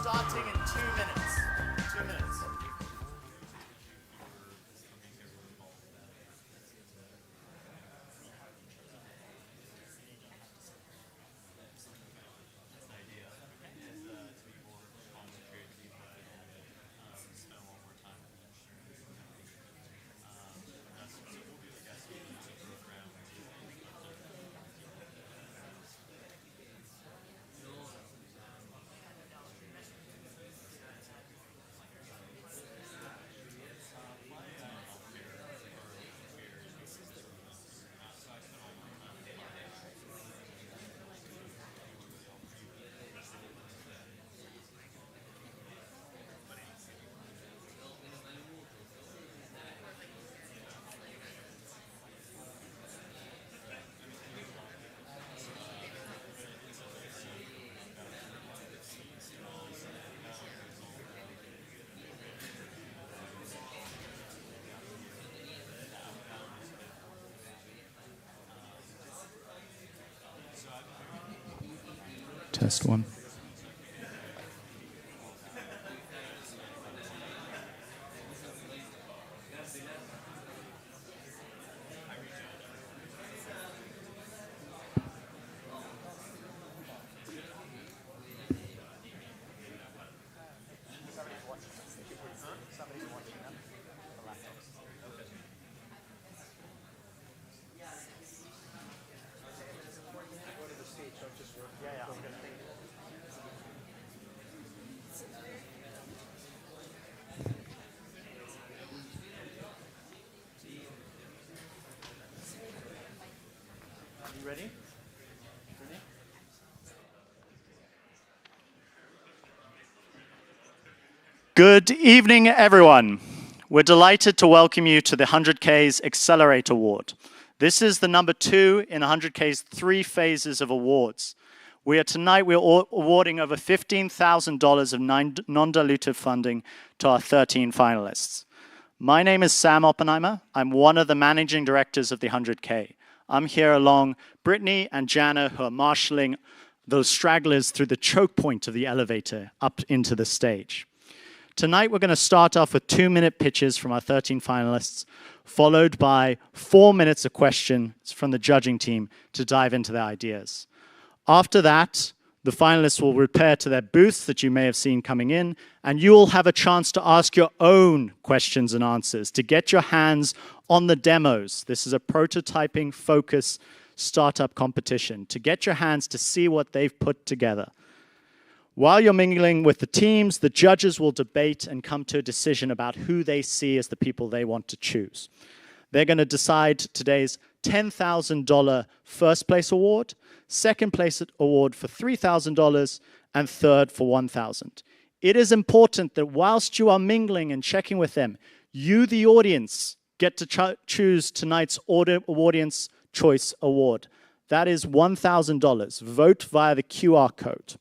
starting in 2 minutes. 2 minutes. Test one. Ready? Good evening, everyone. We're delighted to welcome you to the 100K's Accelerator Award. This is the number 2 in 100K's 3 phases of awards. We're awarding over $15,000 of non-dilutive funding to our 13 finalists. My name is Sam Oppenheimer. I'm one of the managing directors of the 100K. I'm here along Brittany and Jana, who are marshalling those stragglers through the choke point of the elevator up into the stage. Tonight, we're going to start off with 2-minute pitches from our 13 finalists, followed by 4 minutes of questions from the judging team to dive into their ideas. After that, the finalists will repair to their booths that you may have seen coming in, and you will have a chance to ask your own questions and answers, to get your hands on the demos. This is a prototyping focus startup competition, to get your hands to see what they've put together. While you're mingling with the teams, the judges will debate and come to a decision about who they see as the people they want to choose. They're going to decide today's $10,000 first place award, second place award for $3,000, and third for $1,000. It is important that whilst you are mingling and checking with them, you, the audience, get to choose tonight's Audience Choice Award. That is $1,000. Vote via the QR code.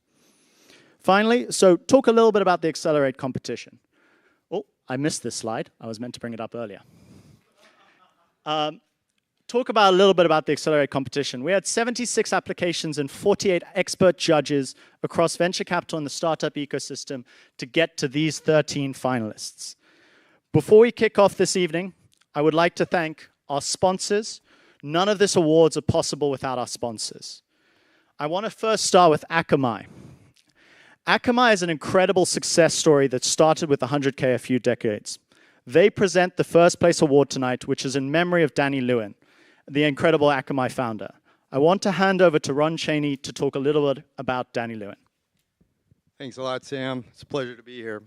Finally, so talk a little bit about the Accelerate competition. Oh, I missed this slide. I was meant to bring it up earlier. Talk about a little bit about the Accelerate competition. We had 76 applications and 48 expert judges across venture capital and the startup ecosystem to get to these 13 finalists. Before we kick off this evening, I would like to thank our sponsors. None of these awards are possible without our sponsors. I want to first start with Akamai. Akamai is an incredible success story that started with 100K a few decades. They present the first place award tonight, which is in memory of Danny Lewin, the incredible Akamai founder. I want to hand over to Ron Chaney to talk a little bit about Danny Lewin. Thanks a lot, Sam. It's a pleasure to be here.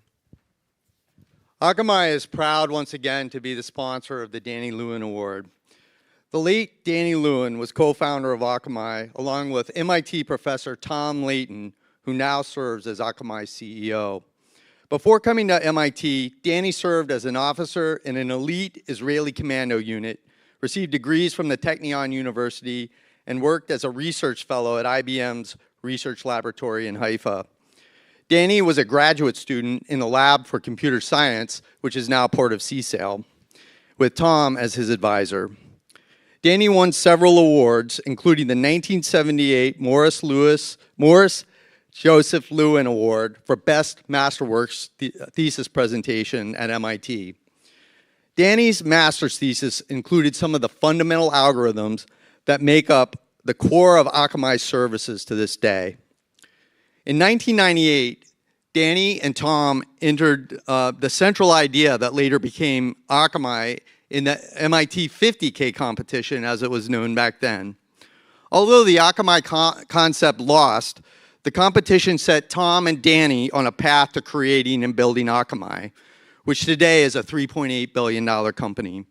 Akamai is proud once again to be the sponsor of the Danny Lewin Award. The late Danny Lewin was co-founder of Akamai, along with MIT professor Tom Layton, who now serves as Akamai's CEO. Before coming to MIT, Danny served as an officer in an elite Israeli commando unit, received degrees from the Technion University, and worked as a research fellow at IBM's research laboratory in Haifa. Danny was a graduate student in the Lab for Computer Science, which is now part of CSAIL, with Tom as his advisor. Danny won several awards, including the 1978 Morris Joseph Lewin Award for Best Masterworks Thesis Presentation at MIT. Danny's master's thesis included some of the fundamental algorithms that make up the core of Akamai's services to this day. In 1998, Danny and Tom entered the central idea that later became Akamai in the MIT 50K competition, as it was known back then. Although the Akamai concept lost, the competition set Tom and Danny on a path to creating and building Akamai, which today is a $3.8 billion company.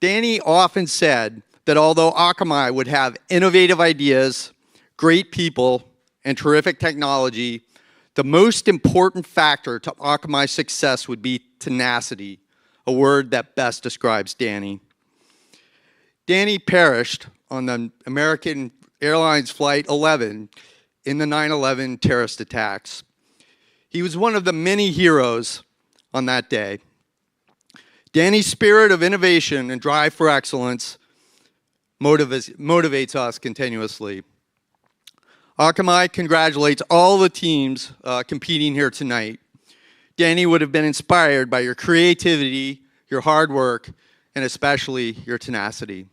Danny often said that although Akamai would have innovative ideas, great people, and terrific technology, the most important factor to Akamai's success would be tenacity, a word that best describes Danny. Danny perished on the American Airlines Flight 11 in the 9/11 terrorist attacks. He was one of the many heroes on that day. Danny's spirit of innovation and drive for excellence motivates us continuously. Akamai congratulates all the teams competing here tonight. Danny would have been inspired by your creativity, your hard work, and especially your tenacity.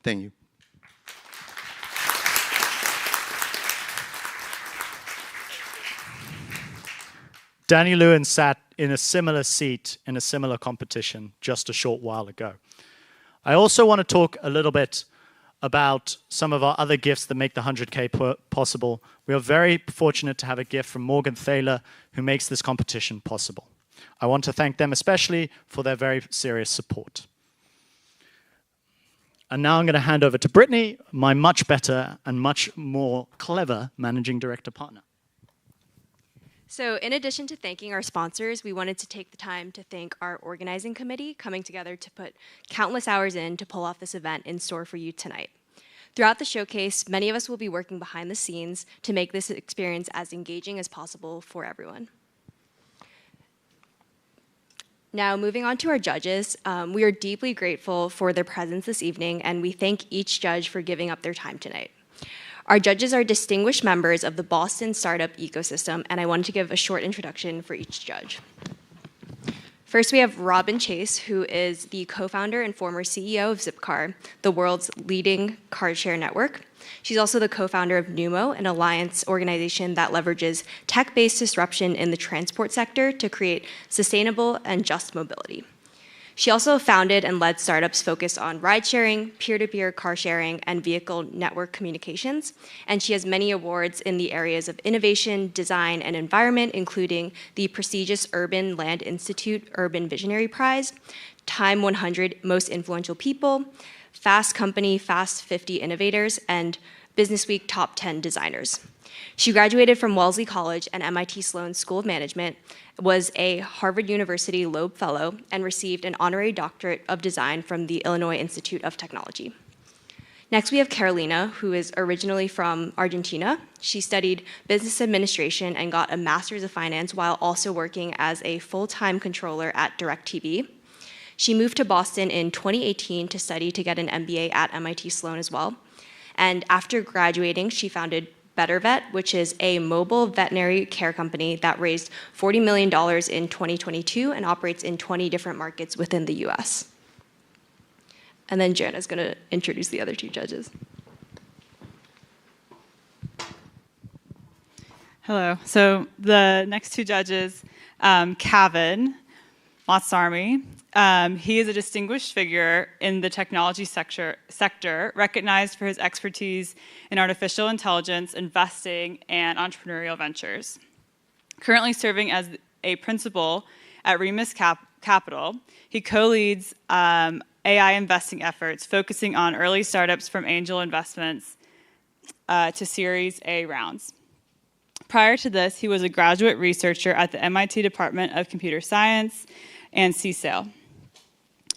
Thank you. Danny Lewin sat in a similar seat in a similar competition just a short while ago. I also want to talk a little bit about some of our other gifts that make the 100K possible. We are very fortunate to have a gift from Morgan Thaler, who makes this competition possible. I want to thank them especially for their very serious support. And now I'm going to hand over to Brittany, my much better and much more clever managing director partner. So in addition to thanking our sponsors, we wanted to take the time to thank our organizing committee coming together to put countless hours in to pull off this event in store for you tonight. Throughout the showcase, many of us will be working behind the scenes to make this experience as engaging as possible for everyone. Now, moving on to our judges, we are deeply grateful for their presence this evening, and we thank each judge for giving up their time tonight. Our judges are distinguished members of the Boston startup ecosystem, and I wanted to give a short introduction for each judge. First, we have Robin Chase, who is the co-founder and former CEO of Zipcar, the world's leading car share network. She's also the co-founder of Numo, an alliance organization that leverages tech-based disruption in the transport sector to create sustainable and just mobility. She also founded and led startups focused on ride-sharing, peer-to-peer car sharing, and vehicle network communications. And she has many awards in the areas of innovation, design, and environment, including the prestigious Urban Land Institute Urban Visionary Prize, Time 100 Most Influential People, Fast Company Fast 50 Innovators, and Business Week Top 10 Designers. She graduated from Wellesley College and MIT Sloan School of Management, was a Harvard University Loeb Fellow, and received an honorary doctorate of design from the Illinois Institute of Technology. Next, we have Carolina, who is originally from Argentina. She studied business administration and got a master's of finance while also working as a full-time controller at DirecTV. She moved to Boston in 2018 to study to get an MBA at MIT Sloan as well. And after graduating, she founded BetterVet, which is a mobile veterinary care company that raised $40 million in 2022 and operates in 20 different markets within the US. And then Joanna's going to introduce the other two judges. Hello. So the next two judges, Kevin Motsarmi. He is a distinguished figure in the technology sector, recognized for his expertise in artificial intelligence, investing, and entrepreneurial ventures. Currently serving as a principal at Remus Capital, he co-leads AI investing efforts, focusing on early startups from angel investments to Series A rounds. Prior to this, he was a graduate researcher at the MIT Department of Computer Science and CSAIL.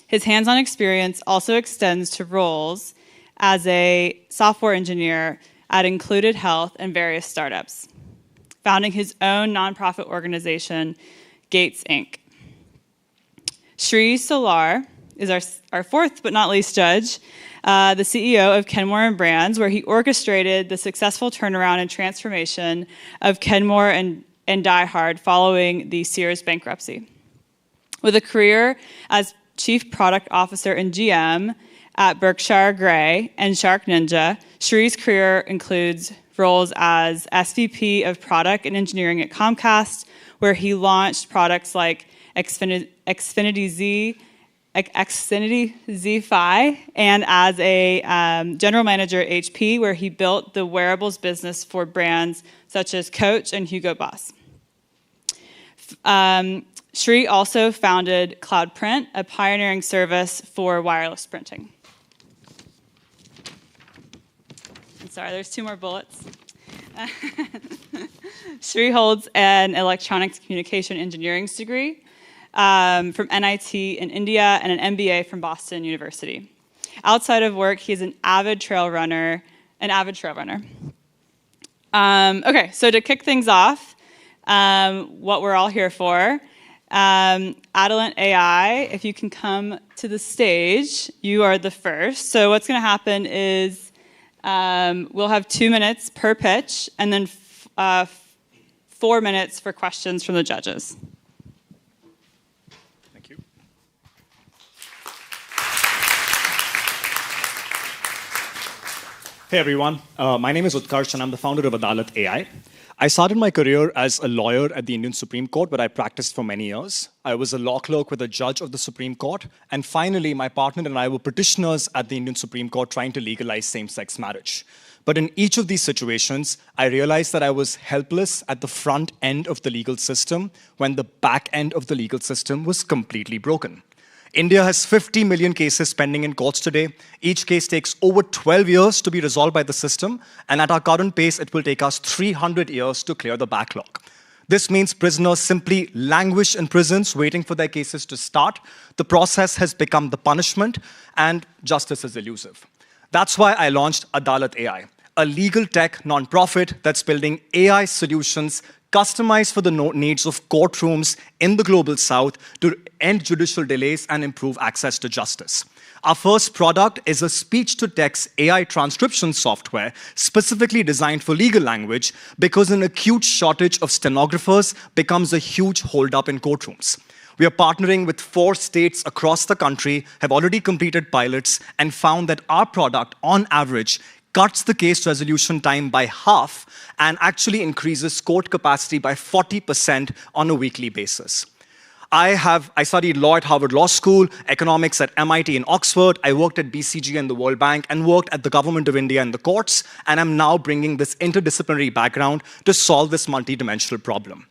His hands-on experience also extends to roles as a software engineer at Included Health and various startups, founding his own nonprofit organization, Gates Inc. Shri Solar is our fourth but not least judge, the CEO of Kenmore and Brands, where he orchestrated the successful turnaround and transformation of Kenmore and Die Hard following the Sears bankruptcy. With a career as Chief Product Officer and GM at Berkshire Grey and Shark Ninja, Shree's career includes roles as SVP of Product and Engineering at Comcast, where he launched products like Xfinity Z5, and as a general manager at HP, where he built the wearables business for brands such as Coach and Hugo Boss. Shree also founded CloudPrint, a pioneering service for wireless printing. I'm sorry, there's 2 more bullets. Shree holds an electronics communication engineering degree from NIT in India and an MBA from Boston University. Outside of work, he is an avid trail runner. Okay, so to kick things off, what we're all here for, Adalat AI, if you can come to the stage, you are the first. So what's going to happen is we'll have 2 minutes per pitch, and then 4 minutes for questions from the judges. Thank you. Hey everyone, my name is Utkarsh and I'm the founder of Adalat AI. I started my career as a lawyer at the Indian Supreme Court, where I practiced for many years. I was a law clerk with a judge of the Supreme Court. And finally, my partner and I were petitioners at the Indian Supreme Court trying to legalize same-sex marriage. But in each of these situations, I realized that I was helpless at the front end of the legal system when the back end of the legal system was completely broken. India has 50 million cases pending in courts today. Each case takes over 12 years to be resolved by the system, and at our current pace, it will take us 300 years to clear the backlog. This means prisoners simply languish in prisons waiting for their cases to start. The process has become the punishment, and justice is elusive. That's why I launched Adalat AI, a legal tech nonprofit that's building AI solutions customized for the needs of courtrooms in the global south to end judicial delays and improve access to justice. Our first product is a speech-to-text AI transcription software specifically designed for legal language because an acute shortage of stenographers becomes a huge holdup in courtrooms. We are partnering with 4 states across the country, have already completed pilots, and found that our product, on average, cuts the case resolution time by half and actually increases court capacity by 40% on a weekly basis. I studied law at Harvard Law School, economics at MIT and Oxford. I worked at BCG and the World Bank and worked at the government of India and the courts, and I'm now bringing this interdisciplinary background to solve this multidimensional problem.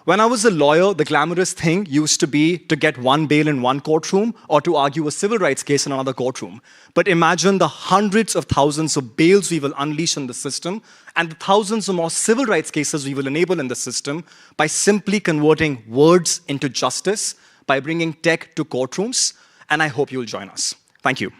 When I was a lawyer, the glamorous thing used to be to get one bail in one courtroom or to argue a civil rights case in another courtroom. But imagine the hundreds of thousands of bails we will unleash in the system and the thousands of more civil rights cases we will enable in the system by simply converting words into justice, by bringing tech to courtrooms, and I hope you'll join us. Thank you.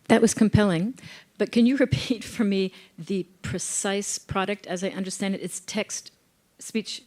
That was compelling. But can you repeat for me the precise product? As I understand it, it's speech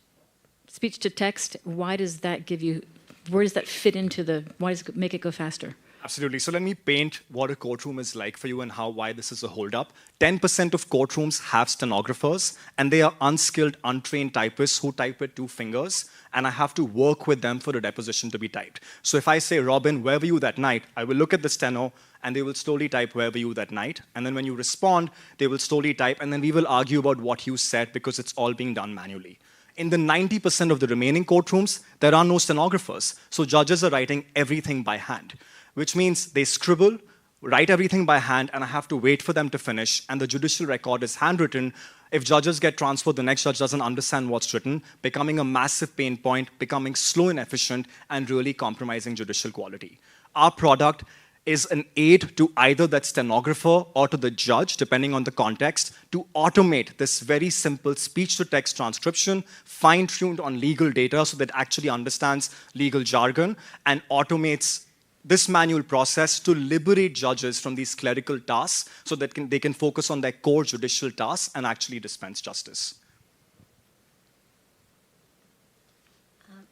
to text. Why does that give you, where does that fit into why does it make it go faster? Absolutely. So let me paint what a courtroom is like for you and why this is a holdup. 10% of courtrooms have stenographers, and they are unskilled, untrained typists who type with 2 fingers, and I have to work with them for the deposition to be typed. So if I say, Robin, where were you that night? I will look at the steno, and they will slowly type, where were you that night? And then when you respond, they will slowly type, and then we will argue about what you said because it's all being done manually. In the 90% of the remaining courtrooms, there are no stenographers, so judges are writing everything by hand, which means they scribble, write everything by hand, and I have to wait for them to finish, and the judicial record is handwritten. If judges get transferred, the next judge doesn't understand what's written, becoming a massive pain point, becoming slow and efficient, and really compromising judicial quality. Our product is an aid to either that stenographer or to the judge, depending on the context, to automate this very simple speech-to-text transcription, fine-tuned on legal data so that it actually understands legal jargon, and automates this manual process to liberate judges from these clerical tasks so that they can focus on their core judicial tasks and actually dispense justice.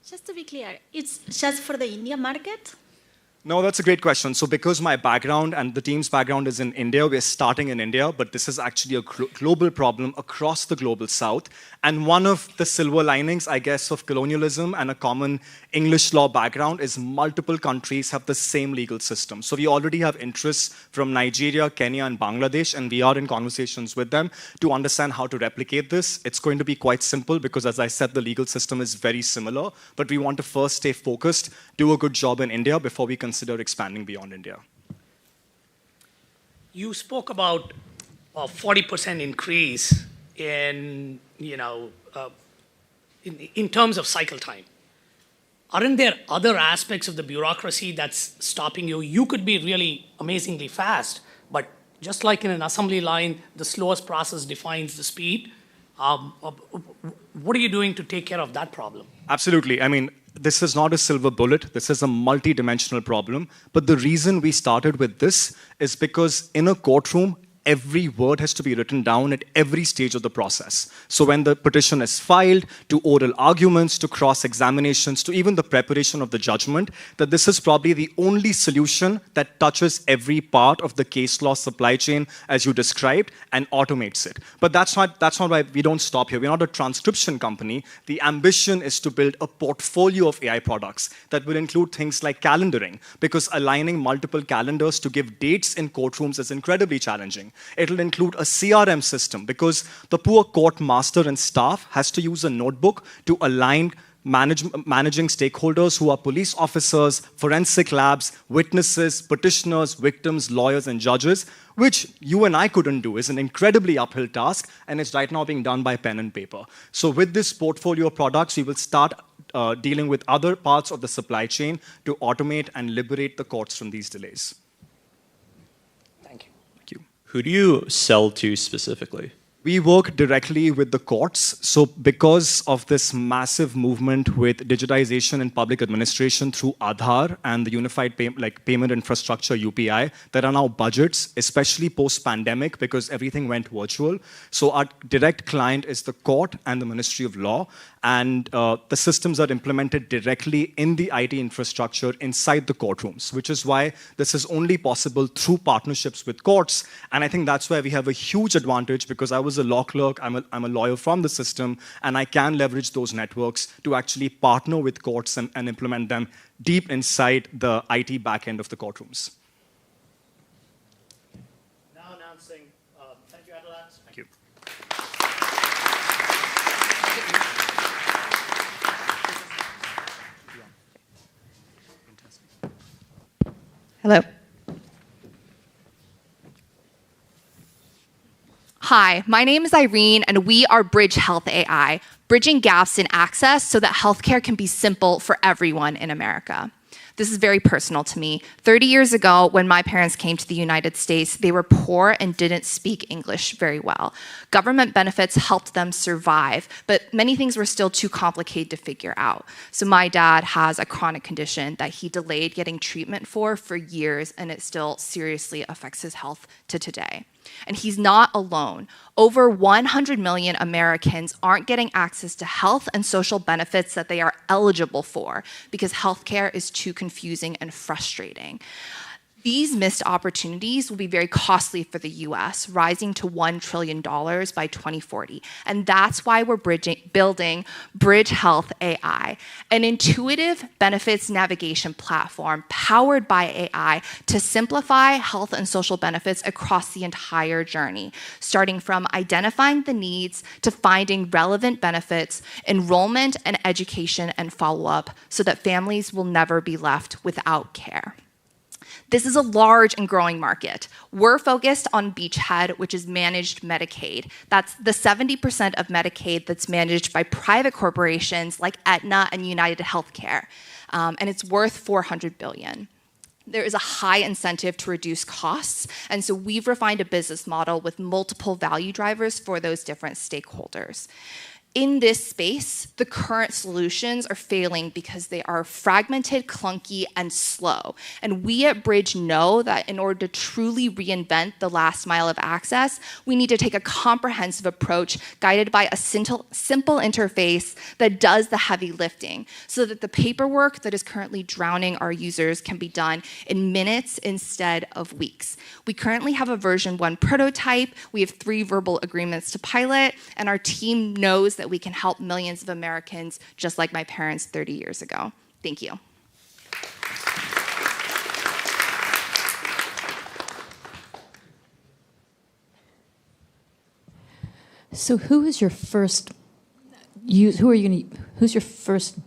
Just to be clear, it's just for the India market? No, that's a great question. So because my background and the team's background is in India, we're starting in India, but this is actually a global problem across the global south. And one of the silver linings, I guess, of colonialism and a common English law background is multiple countries have the same legal system. So we already have interests from Nigeria, Kenya, and Bangladesh, and we are in conversations with them to understand how to replicate this. It's going to be quite simple because, as I said, the legal system is very similar, but we want to first stay focused, do a good job in India before we consider expanding beyond India. You spoke about a 40% increase in, in terms of cycle time. Aren't there other aspects of the bureaucracy that's stopping you? You could be really amazingly fast, but just like in an assembly line, the slowest process defines the speed. What are you doing to take care of that problem? Absolutely. I mean, this is not a silver bullet. This is a multi-dimensional problem. But the reason we started with this is because in a courtroom, every word has to be written down at every stage of the process. So when the petition is filed, to oral arguments, to cross-examinations, to even the preparation of the judgment, that this is probably the only solution that touches every part of the case law supply chain, as you described, and automates it. But that's not why we don't stop here. We're not a transcription company. The ambition is to build a portfolio of AI products that will include things like calendaring, because aligning multiple calendars to give dates in courtrooms is incredibly challenging. It'll include a CRM system because the poor court master and staff has to use a notebook to align managing stakeholders who are police officers, forensic labs, witnesses, petitioners, victims, lawyers, and judges, which you and I couldn't do. Is an incredibly uphill task, and it's right now being done by pen and paper. So with this portfolio of products, we will start dealing with other parts of the supply chain to automate and liberate the courts from these delays. Who do you sell to specifically? We work directly with the courts. So because of this massive movement with digitization in public administration through Aadhaar and the unified payment infrastructure, UPI, there are now budgets, especially post-pandemic, because everything went virtual. So our direct client is the court and the Ministry of Law. And the systems are implemented directly in the IT infrastructure inside the courtrooms, which is why this is only possible through partnerships with courts. And I think that's why we have a huge advantage, because I was a law clerk, I'm a lawyer from the system, and I can leverage those networks to actually partner with courts and implement them deep inside the IT backend of the courtrooms. Now announcing, thank you, Adalat. Thank you. Hello. Hi, my name is Irene, and we are Bridge Health AI, bridging gaps in access so that healthcare can be simple for everyone in America. This is very personal to me. 30 years ago, when my parents came to the United States, they were poor and didn't speak English very well. Government benefits helped them survive, but many things were still too complicated to figure out. So my dad has a chronic condition that he delayed getting treatment for years, and it still seriously affects his health to today. And he's not alone. Over 100 million Americans aren't getting access to health and social benefits that they are eligible for because healthcare is too confusing and frustrating. These missed opportunities will be very costly for the US, rising to $1 trillion by 2040. And that's why we're building Bridge Health AI, an intuitive benefits navigation platform powered by AI to simplify health and social benefits across the entire journey, starting from identifying the needs to finding relevant benefits, enrollment and education and follow-up so that families will never be left without care. This is a large and growing market. We're focused on Beachhead, which is managed Medicaid. That's the 70% of Medicaid that's managed by private corporations like Aetna and United Healthcare, and it's worth $400 billion. There is a high incentive to reduce costs, and so we've refined a business model with multiple value drivers for those different stakeholders. in this space, the current solutions are failing because they are fragmented, clunky, and slow. And we at Bridge know that in order to truly reinvent the last mile of access, we need to take a comprehensive approach guided by a simple interface that does the heavy lifting so that the paperwork that is currently drowning our users can be done in minutes instead of weeks. We currently have a version 1 prototype. We have 3 verbal agreements to pilot, and our team knows that we can help millions of Americans just like my parents 30 years ago. Thank you. So who's your first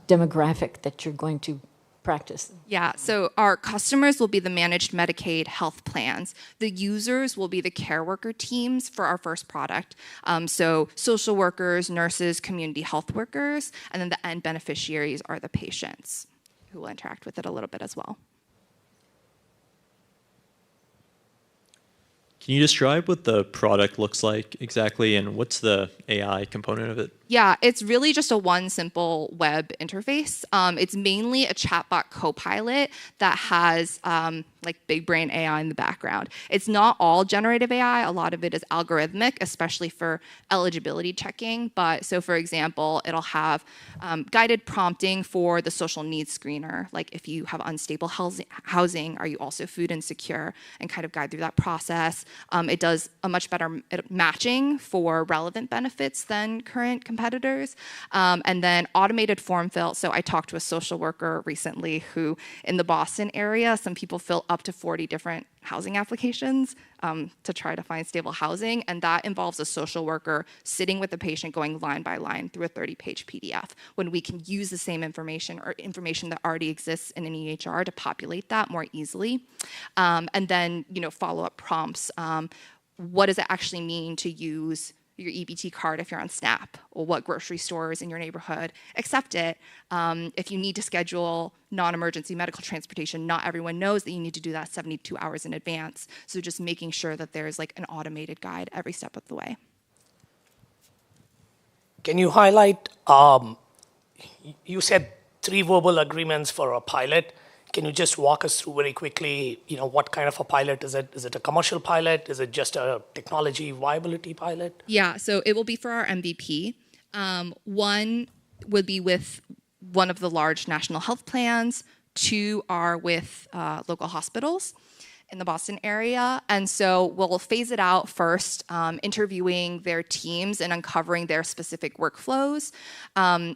demographic that you're going to practice? Yeah, so our customers will be the managed Medicaid health plans. The users will be the care worker teams for our first product. So social workers, nurses, community health workers, and then the end beneficiaries are the patients who will interact with it a little bit as well. Can you describe what the product looks like exactly, and what's the AI component of it? Yeah, it's really just a one simple web interface. It's mainly a chatbot copilot that has like big brain AI in the background. It's not all generative AI. A lot of it is algorithmic, especially for eligibility checking. But so, for example, it'll have guided prompting for the social needs screener. Like if you have unstable housing, are you also food insecure? And kind of guide through that process. It does a much better matching for relevant benefits than current competitors. And then automated form fill. So I talked to a social worker recently who, in the Boston area, some people fill up to 40 different housing applications to try to find stable housing. And that involves a social worker sitting with the patient going line by line through a 30-page PDF, when we can use the same information or information that already exists in an EHR to populate that more easily. And then, follow-up prompts. What does it actually mean to use your EBT card if you're on SNAP, or what grocery stores in your neighborhood accept it? If you need to schedule non-emergency medical transportation, not everyone knows that you need to do that 72 hours in advance. So just making sure that there's like an automated guide every step of the way. Can you highlight, you said 3 verbal agreements for a pilot. Can you just walk us through very quickly, what kind of a pilot is it? Is it a commercial pilot? Is it just a technology viability pilot? Yeah, so it will be for our MVP. One would be with one of the large national health plans. 2 are with local hospitals in the Boston area. And so we'll phase it out first, interviewing their teams and uncovering their specific workflows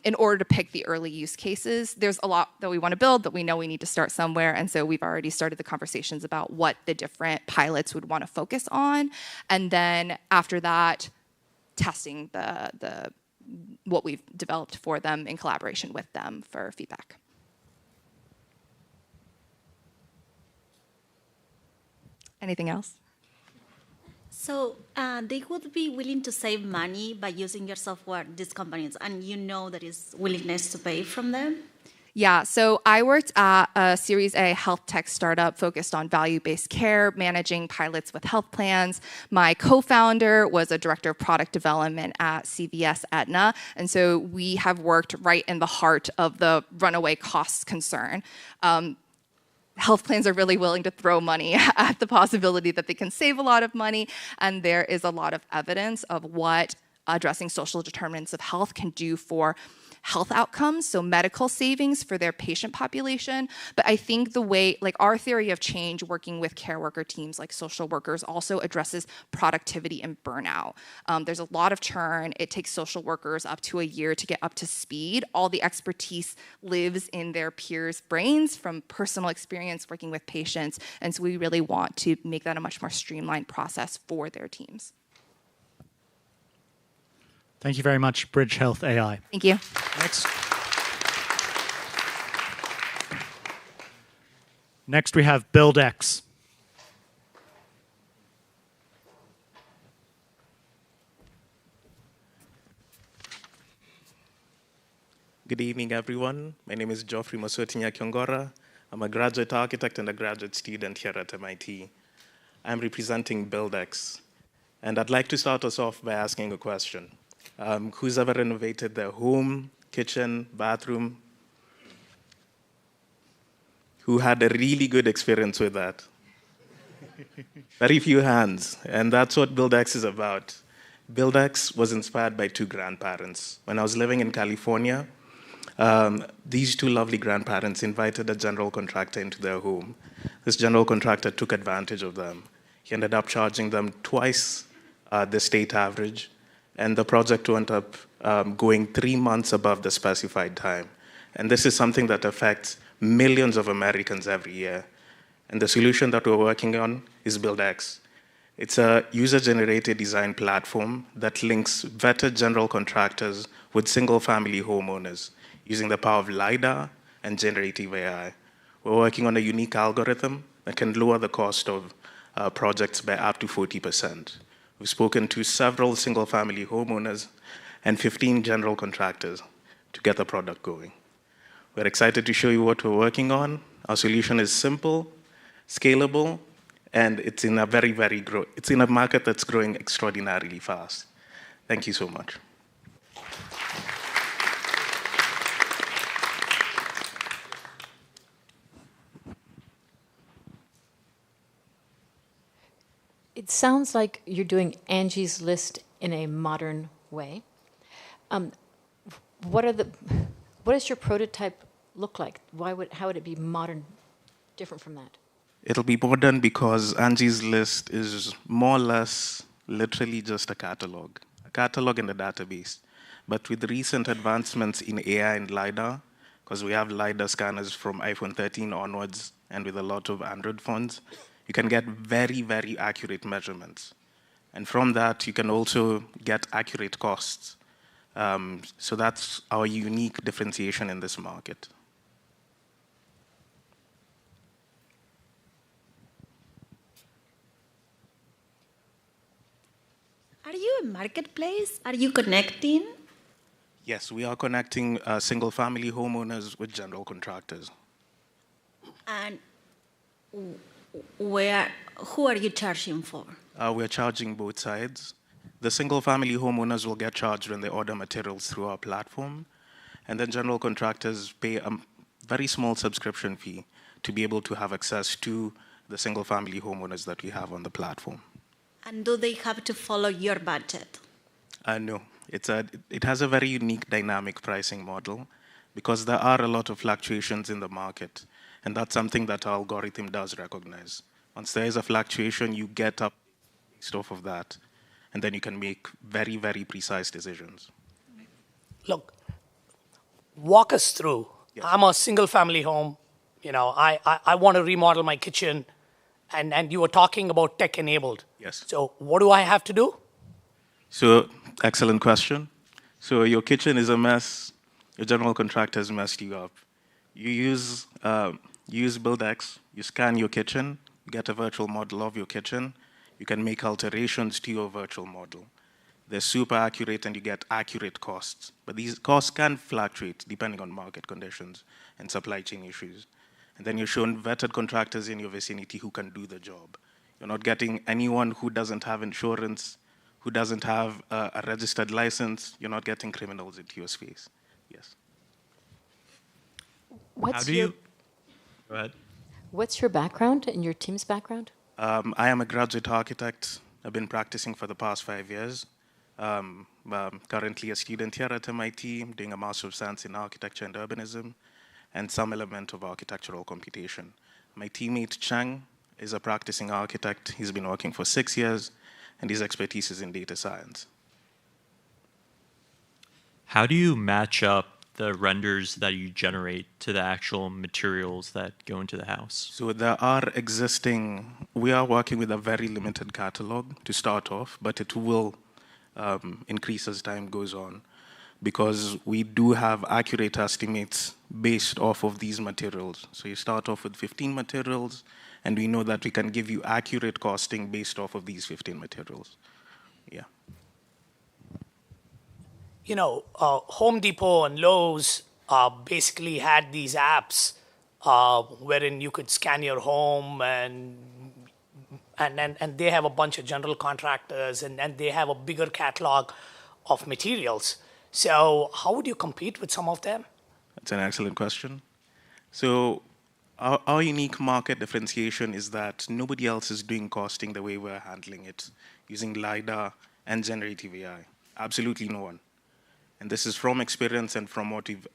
in order to pick the early use cases. There's a lot that we want to build, but we know we need to start somewhere. And so we've already started the conversations about what the different pilots would want to focus on. And then after that, testing what we've developed for them in collaboration with them for feedback. Anything else? So they would be willing to save money by using your software, these companies, and there is willingness to pay from them? Yeah, so I worked at a Series A health tech startup focused on value-based care, managing pilots with health plans. My co-founder was a director of product development at CVS Aetna, and so we have worked right in the heart of the runaway costs concern. Health plans are really willing to throw money at the possibility that they can save a lot of money, and there is a lot of evidence of what addressing social determinants of health can do for health outcomes, so medical savings for their patient population. But I think the way, like our theory of change working with care worker teams like social workers also addresses productivity and burnout. There's a lot of churn. It takes social workers up to a year to get up to speed. All the expertise lives in their peers' brains from personal experience working with patients. And so we really want to make that a much more streamlined process for their teams. Thank you very much, Bridge Health AI. Thank you. Next we have BuildX. Good evening, everyone. My name is Geoffrey Mosuetinya Kyongora. I'm a graduate architect and a graduate student here at MIT. I'm representing BuildX. And I'd like to start us off by asking a question. Who's ever renovated their home, kitchen, bathroom? Who had a really good experience with that? Very few hands, and that's what BuildX is about. BuildX was inspired by two grandparents. When I was living in California, these two lovely grandparents invited a general contractor into their home. This general contractor took advantage of them. He ended up charging them twice the state average, and the project went up going 3 months above the specified time. And this is something that affects millions of Americans every year. And the solution that we're working on is BuildX. It's a user-generated design platform that links vetted general contractors with single-family homeowners using the power of LiDAR and generative AI. We're working on a unique algorithm that can lower the cost of projects by up to 40%. We've spoken to several single-family homeowners and 15 general contractors to get the product going. We're excited to show you what we're working on. Our solution is simple, scalable, and it's in a it's in a market that's growing extraordinarily fast. Thank you so much. It sounds like you're doing Angie's List in a modern way. What does your prototype look like? How would it be modern, different from that? It'll be modern because Angie's List is more or less literally just a catalog in the database. But with recent advancements in AI and LiDAR, because we have LiDAR scanners from iPhone 13 onwards and with a lot of Android phones, you can get very, very accurate measurements. And from that, you can also get accurate costs. So that's our unique differentiation in this market. Are you a marketplace? Are you connecting? Yes, we are connecting single-family homeowners with general contractors. And who are you charging for? We're charging both sides. The single-family homeowners will get charged when they order materials through our platform, and then general contractors pay a very small subscription fee to be able to have access to the single-family homeowners that we have on the platform. And do they have to follow your budget? No. It has a very unique dynamic pricing model because there are a lot of fluctuations in the market, and that's something that our algorithm does recognize. Once there is a fluctuation, you get up based off of that, and then you can make very, very precise decisions. Look, walk us through. Yes. I'm a single-family home. I want to remodel my kitchen, and you were talking about tech-enabled. Yes. So what do I have to do? So, excellent question. So your kitchen is a mess. Your general contractor has messed you up. You use BuildX. You scan your kitchen. You get a virtual model of your kitchen. You can make alterations to your virtual model. They're super accurate, and you get accurate costs. But these costs can fluctuate depending on market conditions and supply chain issues. And then you're shown vetted contractors in your vicinity who can do the job. You're not getting anyone who doesn't have insurance, who doesn't have a registered license. You're not getting criminals into your space. Yes. Go ahead. What's your background and your team's background? I am a graduate architect. I've been practicing for the past 5 years. Currently a student here at MIT, doing a Master of Science in Architecture and Urbanism, and some element of architectural computation. My teammate Chang is a practicing architect. He's been working for 6 years, and his expertise is in data science. How do you match up the renders that you generate to the actual materials that go into the house? So we are working with a very limited catalog to start off, but it will increase as time goes on, because we do have accurate estimates based off of these materials. So you start off with 15 materials, and we know that we can give you accurate costing based off of these 15 materials. Yeah. Home Depot and Lowe's basically had these apps wherein you could scan your home, and they have a bunch of general contractors, and they have a bigger catalog. of materials. So how would you compete with some of them? That's an excellent question. So our unique market differentiation is that nobody else is doing costing the way we're handling it, using LiDAR and generative AI. Absolutely no one. And this is from experience and from what we've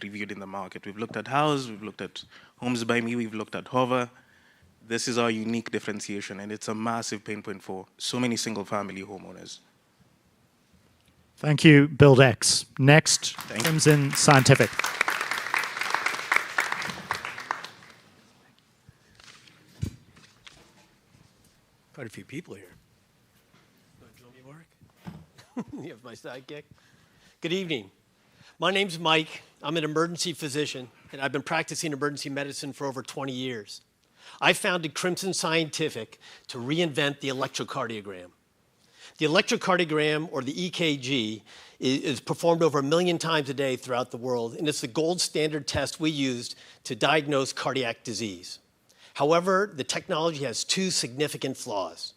reviewed in the market. We've looked at House, we've looked at Homes by Me, we've looked at Hover. This is our unique differentiation, and it's a massive pain point for so many single-family homeowners. Thank you, BuildX. Next, Crimson Scientific. Quite a few people here. Want me to work? You have my sidekick. Good evening. My name's Mike. I'm an emergency physician, and I've been practicing emergency medicine for over 20 years. I founded Crimson Scientific to reinvent the electrocardiogram. The electrocardiogram, or the EKG, is performed over 1 million times a day throughout the world, and it's the gold standard test we used to diagnose cardiac disease. However, the technology has 2 significant flaws.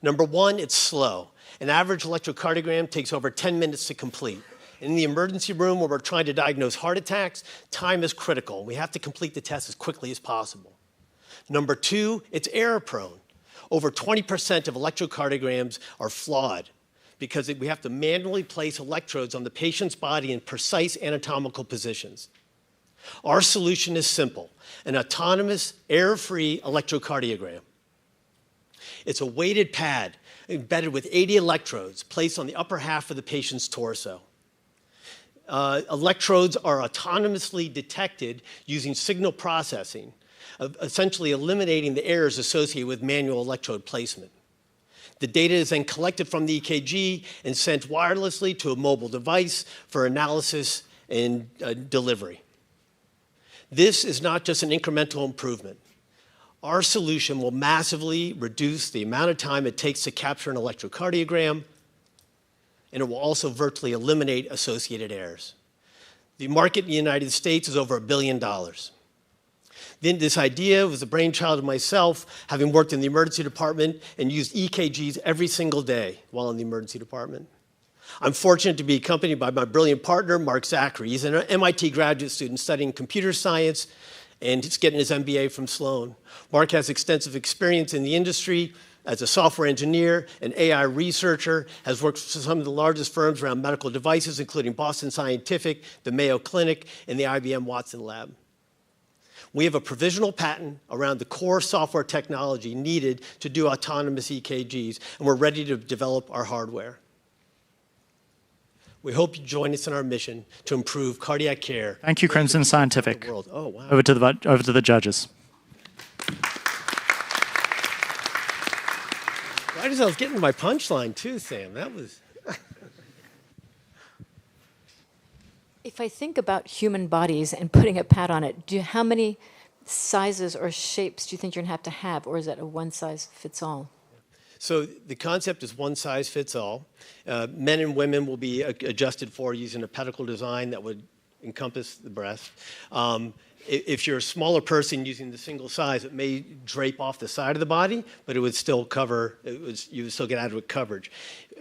Number 1, it's slow. An average electrocardiogram takes over 10 minutes to complete. In the emergency room where we're trying to diagnose heart attacks, time is critical. We have to complete the test as quickly as possible. Number 2, it's error prone. Over 20% of electrocardiograms are flawed because we have to manually place electrodes on the patient's body in precise anatomical positions. Our solution is simple: an autonomous, error-free electrocardiogram. It's a weighted pad embedded with 80 electrodes placed on the upper half of the patient's torso. Electrodes are autonomously detected using signal processing, essentially eliminating the errors associated with manual electrode placement. The data is then collected from the EKG and sent wirelessly to a mobile device for analysis and delivery. This is not just an incremental improvement. Our solution will massively reduce the amount of time it takes to capture an electrocardiogram, and it will also virtually eliminate associated errors. The market in the United States is over $1 billion. Then this idea was the brainchild of myself, having worked in the emergency department and used EKGs every single day while in the emergency department. I'm fortunate to be accompanied by my brilliant partner, Mark Zachary. He's an MIT graduate student studying computer science, and he's getting his MBA from Sloan. Mark has extensive experience in the industry as a software engineer and AI researcher, has worked for some of the largest firms around medical devices, including Boston Scientific, the Mayo Clinic, and the IBM Watson Lab. We have a provisional patent around the core software technology needed to do autonomous EKGs, and we're ready to develop our hardware. We hope you join us in our mission to improve cardiac care. Thank you, Crimson Scientific. Oh, wow. Over to the judges. Right as I was getting to my punchline, too, Sam. That was... If I think about human bodies and putting a pad on it, how many sizes or shapes do you think you're going to have, or is that a one-size-fits-all? So the concept is one size fits all. Men and women will be adjusted for using a pedicle design that would encompass the breast. If you're a smaller person using the single size, it may drape off the side of the body, but it would still cover, you would still get adequate coverage.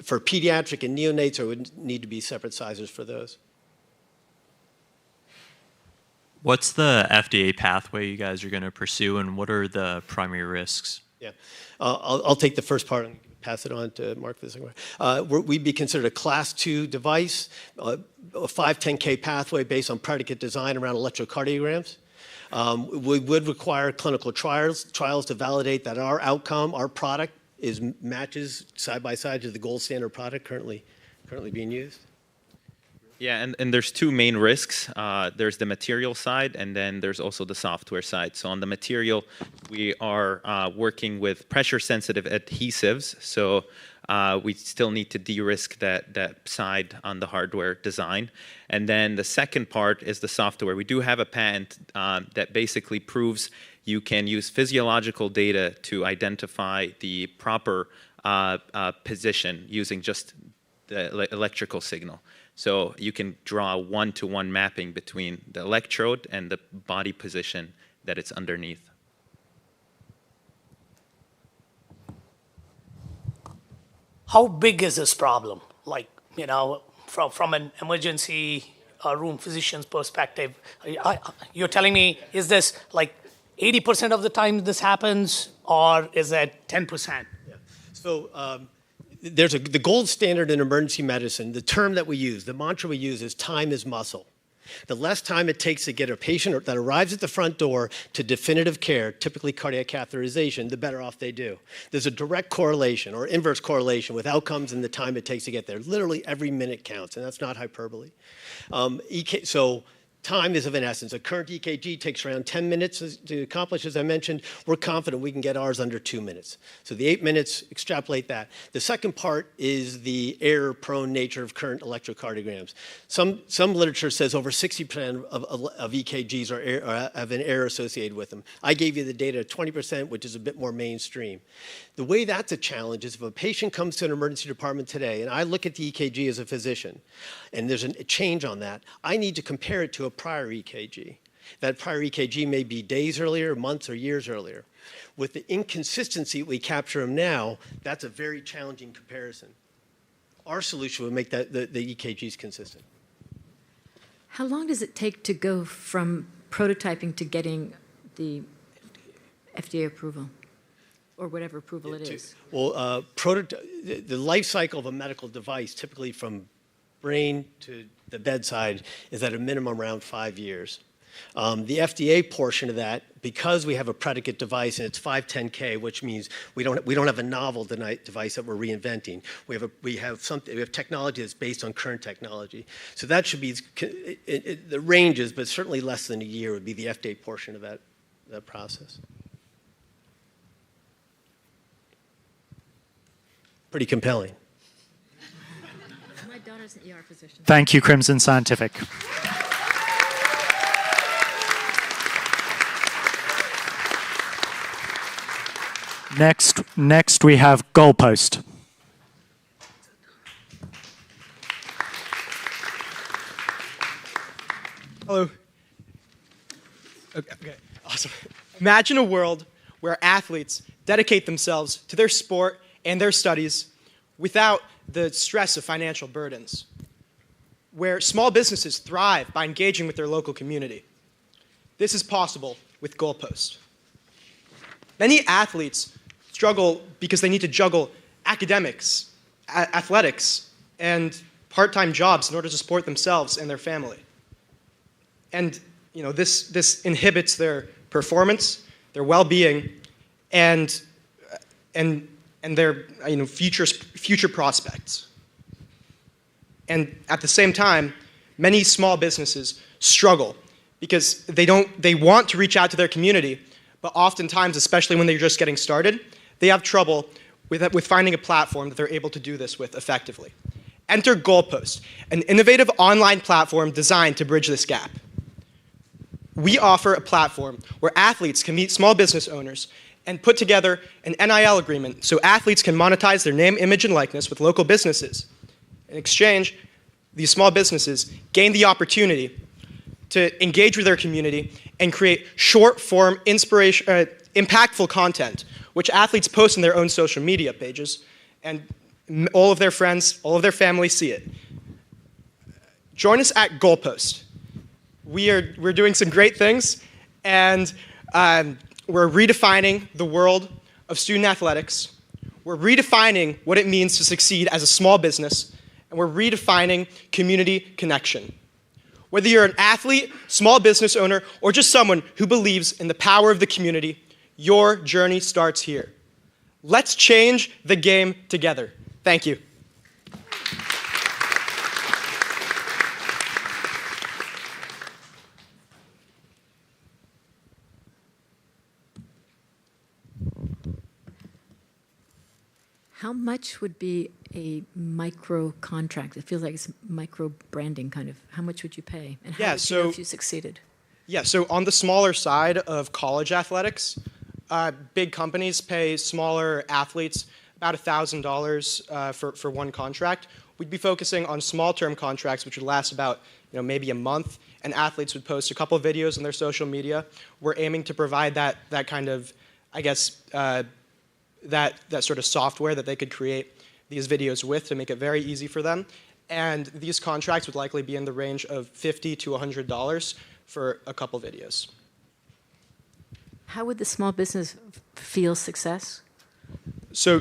For pediatric and neonates, there would need to be separate sizes for those. What's the FDA pathway you guys are going to pursue, and what are the primary risks? Yeah, I'll take the first part and pass it on to Mark for the second one. We'd be considered a Class 2 device, a 510K pathway based on predicate design around electrocardiograms. We would require clinical trials to validate that our outcome, our product, matches side by side to the gold standard product currently being used. Yeah, and there's 2 main risks. There's the material side, and then there's also the software side. So on the material, we are working with pressure-sensitive adhesives. So we still need to de-risk that side on the hardware design. And then the second part is the software. We do have a patent that basically proves you can use physiological data to identify the proper position using just the electrical signal. So you can draw a one-to-one mapping between the electrode and the body position that it's underneath. How big is this problem? Like from an emergency room physician's perspective, you're telling me, is this like 80% of the time this happens, or is it 10%? Yeah. So there's the gold standard in emergency medicine. The term that we use, the mantra we use is time is muscle. The less time it takes to get a patient that arrives at the front door to definitive care, typically cardiac catheterization, the better off they do. There's a direct correlation or inverse correlation with outcomes and the time it takes to get there. Literally every minute counts, and that's not hyperbole. So time is of an essence. A current EKG takes around 10 minutes to accomplish, as I mentioned. We're confident we can get ours under 2 minutes. So the 8 minutes, extrapolate that. The second part is the error-prone nature of current electrocardiograms. Some literature says over 60% of EKGs have an error associated with them. I gave you the data, 20%, which is a bit more mainstream. The way that's a challenge is if a patient comes to an emergency department today, and I look at the EKG as a physician, and there's a change on that, I need to compare it to a prior EKG. That prior EKG may be days earlier, months, or years earlier. With the inconsistency we capture them now, that's a very challenging comparison. Our solution would make the EKGs consistent. How long does it take to go from prototyping to getting the FDA approval? Or whatever approval it is? Well, the life cycle of a medical device, typically from brain to the bedside, is at a minimum around 5 years. The FDA portion of that, because we have a predicate device and it's 510K, which means we don't have a novel device that we're reinventing. We have technology that's based on current technology. So that should be the ranges, but certainly less than a year would be the FDA portion of that process. Pretty compelling. My daughter's an ER physician. Thank you, Crimson Scientific. Next we have Goalpost. Hello. Okay, awesome. Imagine a world where athletes dedicate themselves to their sport and their studies without the stress of financial burdens, where small businesses thrive by engaging with their local community. This is possible with Goalpost. Many athletes struggle because they need to juggle academics, athletics, and part-time jobs in order to support themselves and their family. And this inhibits their performance, their well-being, and their future prospects. And at the same time, many small businesses struggle because they want to reach out to their community, but oftentimes, especially when they're just getting started, they have trouble with finding a platform that they're able to do this with effectively. Enter Goalpost, an innovative online platform designed to bridge this gap. We offer a platform where athletes can meet small business owners and put together an NIL agreement so athletes can monetize their name, image, and likeness with local businesses. In exchange, these small businesses gain the opportunity to engage with their community and create short-form, impactful content, which athletes post on their own social media pages, and all of their friends, all of their family see it. Join us at Goalpost. We're doing some great things, and we're redefining the world of student athletics. We're redefining what it means to succeed as a small business, and we're redefining community connection. Whether you're an athlete, small business owner, or just someone who believes in the power of the community, your journey starts here. Let's change the game together. Thank you. How much would be a micro contract? It feels like it's micro branding kind of. How much would you pay? And how would you know if you succeeded? Yeah, so on the smaller side of college athletics, big companies pay smaller athletes about $1,000 for one contract. We'd be focusing on small-term contracts, which would last about maybe a month, and athletes would post a couple of videos on their social media. We're aiming to provide that kind of, I guess, that sort of software that they could create these videos with to make it very easy for them. And these contracts would likely be in the range of $50 to $100 for a couple videos. How would the small business feel success? So,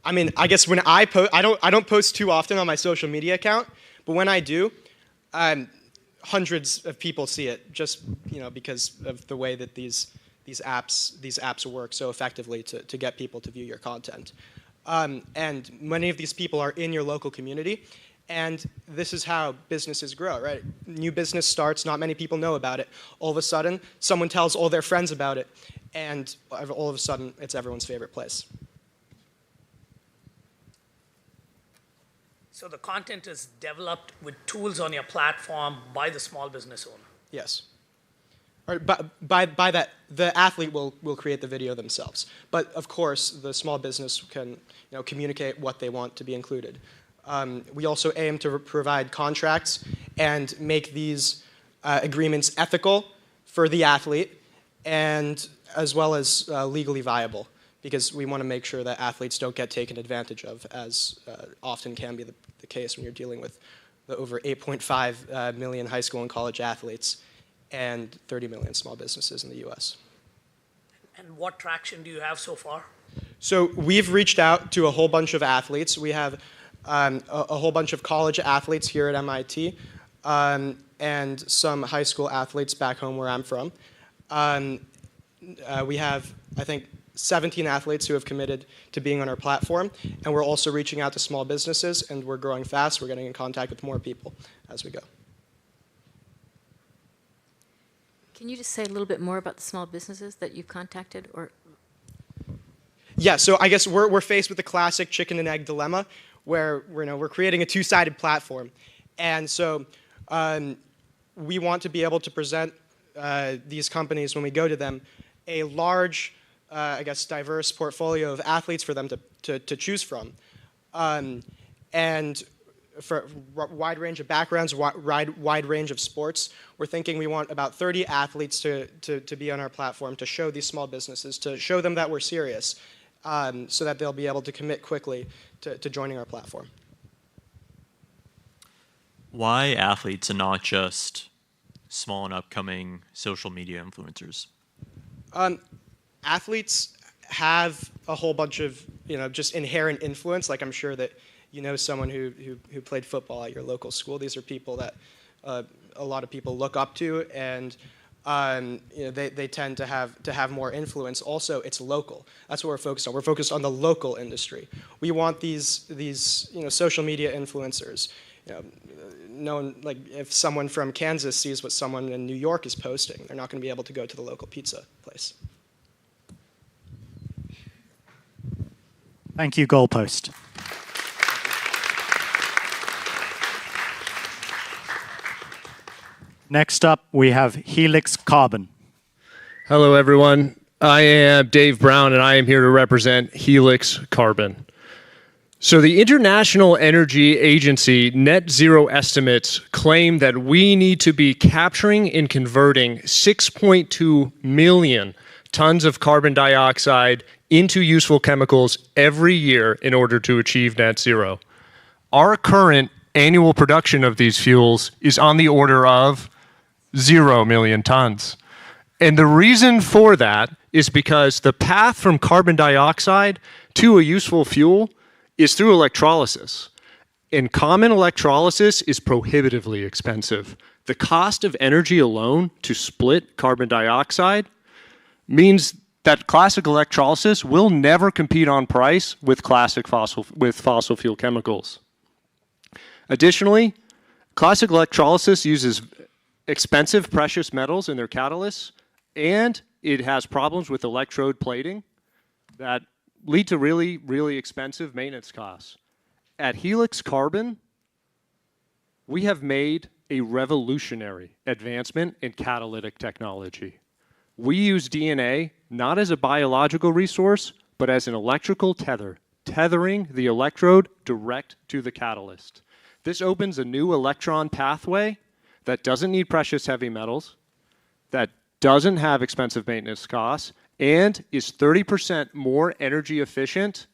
I mean, I guess when I post, I don't post too often on my social media account, but when I do, hundreds of people see it just because of the way that these apps work so effectively to get people to view your content. And many of these people are in your local community, and this is how businesses grow, right? New business starts, not many people know about it. All of a sudden, someone tells all their friends about it, and all of a sudden, it's everyone's favorite place. So the content is developed with tools on your platform by the small business owner? Yes. Or by that, the athlete will create the video themselves. But of course, the small business can communicate what they want to be included. We also aim to provide contracts and make these agreements ethical for the athlete, and as well as legally viable, because we want to make sure that athletes don't get taken advantage of, as often can be the case when you're dealing with the over 8.5 million high school and college athletes and 30 million small businesses in the US. And what traction do you have so far? So we've reached out to a whole bunch of athletes. We have a whole bunch of college athletes here at MIT and some high school athletes back home where I'm from. We have, I think, 17 athletes who have committed to being on our platform, and we're also reaching out to small businesses, and we're growing fast. We're getting in contact with more people as we go. Can you just say a little bit more about the small businesses that you've contacted? Or yeah, so I guess we're faced with the classic chicken and egg dilemma, where we're creating a two-sided platform, and so we want to be able to present these companies, when we go to them, a large, I guess, diverse portfolio of athletes for them to choose from, and for a wide range of backgrounds, wide range of sports. We're thinking we want about 30 athletes to be on our platform, to show these small businesses, to show them that we're serious, so that they'll be able to commit quickly to joining our platform. Why athletes and not just small and upcoming social media influencers? Athletes have a whole bunch of just inherent influence. Like, I'm sure that someone who played football at your local school. These are people that a lot of people look up to, and they tend to have more influence. Also, it's local. That's what we're focused on. We're focused on the local industry. We want these social media influencers. Like, if someone from Kansas sees what someone in New York is posting, they're not going to be able to go to the local pizza place. Thank you, Goalpost. Next up, we have Helix Carbon. Hello, everyone. I am Dave Brown, and I am here to represent Helix Carbon. So the International Energy Agency net zero estimates claim that we need to be capturing and converting 6.2 million tons of carbon dioxide into useful chemicals every year in order to achieve net zero. Our current annual production of these fuels is on the order of 0 million tons. And the reason for that is because the path from carbon dioxide to a useful fuel is through electrolysis. And common electrolysis is prohibitively expensive. The cost of energy alone to split carbon dioxide means that classic electrolysis will never compete on price with fossil fuel chemicals. Additionally, classic electrolysis uses expensive precious metals in their catalysts, and it has problems with electrode plating that lead to really, really expensive maintenance costs. At Helix Carbon, we have made a revolutionary advancement in catalytic technology. We use DNA not as a biological resource, but as an electrical tether, tethering the electrode direct to the catalyst. This opens a new electron pathway that doesn't need precious heavy metals, that doesn't have expensive maintenance costs, and is 30% more energy efficient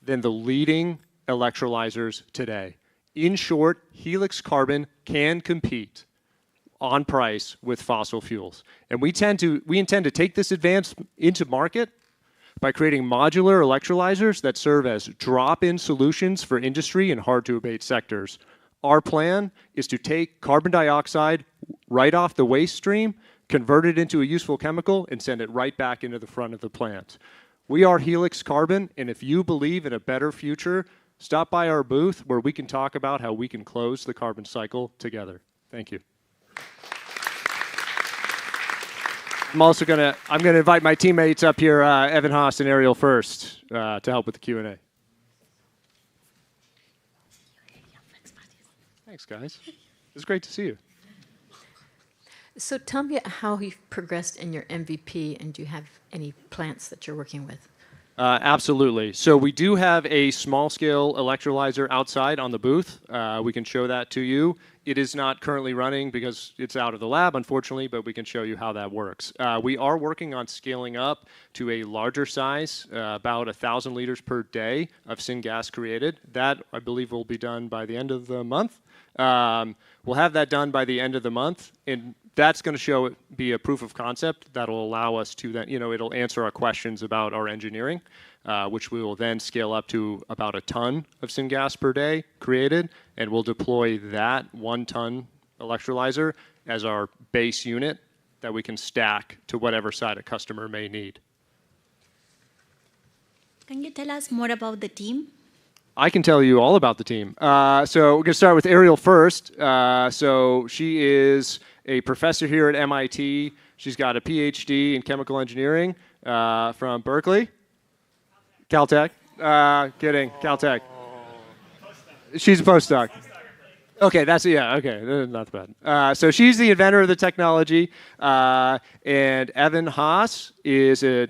than the leading electrolyzers today. In short, Helix Carbon can compete on price with fossil fuels. And we intend to take this advance into market by creating modular electrolyzers that serve as drop-in solutions for industry and hard-to-abate sectors. Our plan is to take carbon dioxide right off the waste stream, convert it into a useful chemical, and send it right back into the front of the plant. We are Helix Carbon, and if you believe in a better future, stop by our booth where we can talk about how we can close the carbon cycle together. Thank you. I'm also gonna invite my teammates up here, Evan Haas and Ariel first, to help with the Q&A. Thanks, guys. It was great to see you. So tell me how you've progressed in your MVP, and do you have any plants that you're working with? Absolutely. So we do have a small-scale electrolyzer outside on the booth. We can show that to you. It is not currently running because it's out of the lab, unfortunately, but we can show you how that works. We are working on scaling up to a larger size, about 1,000 liters per day of syngas created. That, I believe, will be done by the end of the month. We'll have that done by the end of the month, and that's going to be a proof of concept that will allow us to then, it'll answer our questions about our engineering, which we will then scale up to about a ton of syngas per day created, and we'll deploy that 1 ton electrolyzer as our base unit that we can stack to whatever side a customer may need. Can you tell us more about the team? I can tell you all about the team. So we're going to start with Ariel first. So she is a professor here at MIT. She's got a PhD in chemical engineering from Berkeley. Caltech. Kidding. Caltech. She's a postdoc. Okay, okay, not bad. So she's the inventor of the technology, and Evan Haas is an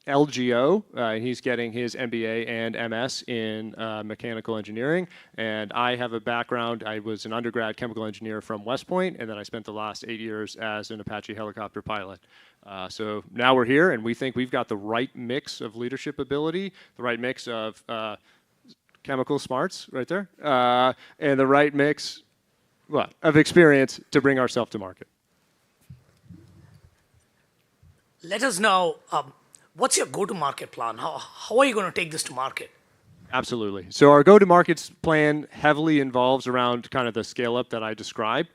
LGO. He's getting his MBA and MS in mechanical engineering, and I have a background. I was an undergrad chemical engineer from West Point, and then I spent the last 8 years as an Apache helicopter pilot. So now we're here, and we think we've got the right mix of leadership ability, the right mix of chemical smarts right there, and the right mix of experience to bring ourselves to market. Let us know, what's your go-to-market plan? How are you going to take this to market? Absolutely. So our go-to-market plan heavily involves around kind of the scale-up that I described.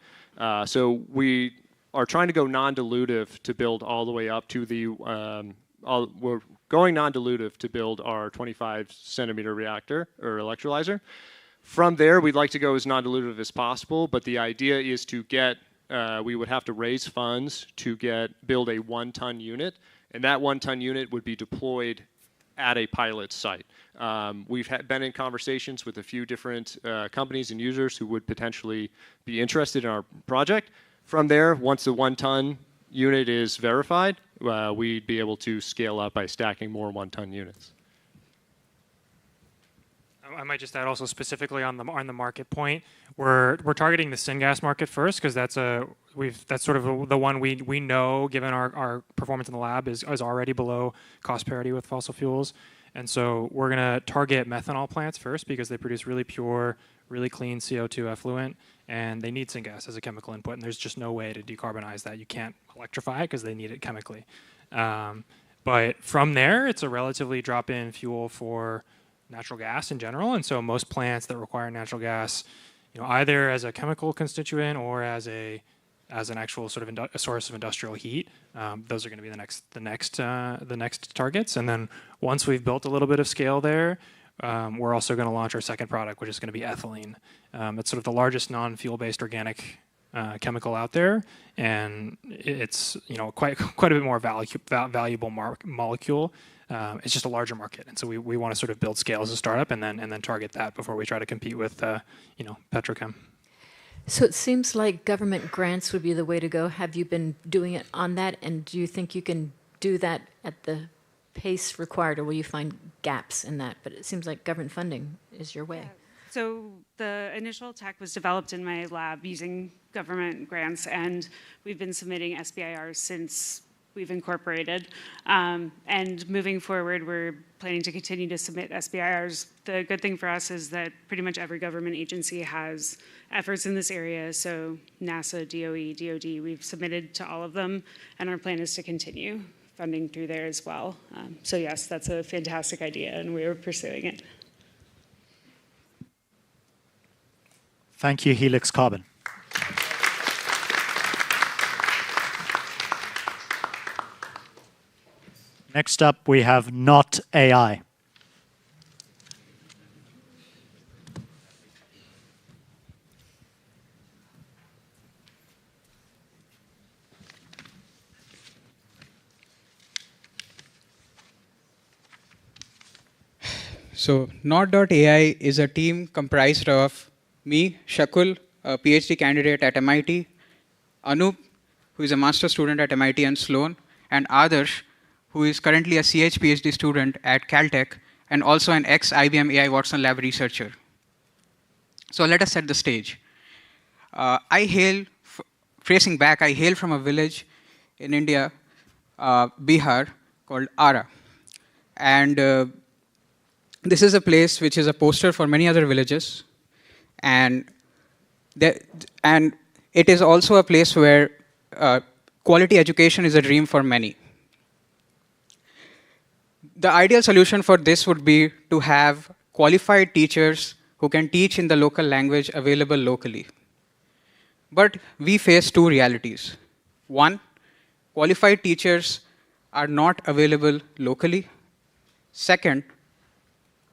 So we are trying to go non-dilutive to build all the way up to the, we're going non-dilutive to build our 25-centimeter reactor or electrolyzer. From there, we'd like to go as non-dilutive as possible, but the idea is to get, we would have to raise funds to build a 1-ton unit, and that 1-ton unit would be deployed at a pilot site. We've been in conversations with a few different companies and users who would potentially be interested in our project. From there, once the 1-ton unit is verified, we'd be able to scale up by stacking more 1-ton units. I might just add also specifically on the market point, we're targeting the syngas market first because that's sort of the one we know, given our performance in the lab, is already below cost parity with fossil fuels. And so we're going to target methanol plants first because they produce really pure, really clean CO2 effluent, and they need syngas as a chemical input, and there's just no way to decarbonize that. You can't electrify it because they need it chemically. But from there, it's a relatively drop-in fuel for natural gas in general, and so most plants that require natural gas, either as a chemical constituent or as an actual sort of a source of industrial heat, those are going to be the next targets. And then once we've built a little bit of scale there, we're also going to launch our second product, which is going to be ethylene. It's sort of the largest non-fuel-based organic chemical out there, and it's quite a bit more valuable molecule. It's just a larger market, and so we want to sort of build scale as a startup and then target that before we try to compete with petrochem. So it seems like government grants would be the way to go. Have you been doing it on that, and do you think you can do that at the pace required, or will you find gaps in that? But it seems like government funding is your way. Yeah. So the initial tech was developed in my lab using government grants, and we've been submitting SBIRs since we've incorporated. And moving forward, we're planning to continue to submit SBIRs. The good thing for us is that pretty much every government agency has efforts in this area. So NASA, DOE, DOD, we've submitted to all of them, and our plan is to continue funding through there as well. So yes, that's a fantastic idea, and we are pursuing it. Thank you, Helix Carbon. Next up, we have Not AI. So Not.ai is a team comprised of me, Shakul, a PhD candidate at MIT, Anup, who is a master's student at MIT and Sloan, and Adarsh, who is currently a CH PhD student at Caltech and also an ex-IBM AI Watson Lab researcher. So let us set the stage. Facing back, I hail from a village in India, Bihar, called Ara. And this is a place which is a poster for many other villages. And it is also a place where quality education is a dream for many. The ideal solution for this would be to have qualified teachers who can teach in the local language available locally. But we face two realities. One, qualified teachers are not available locally. Second,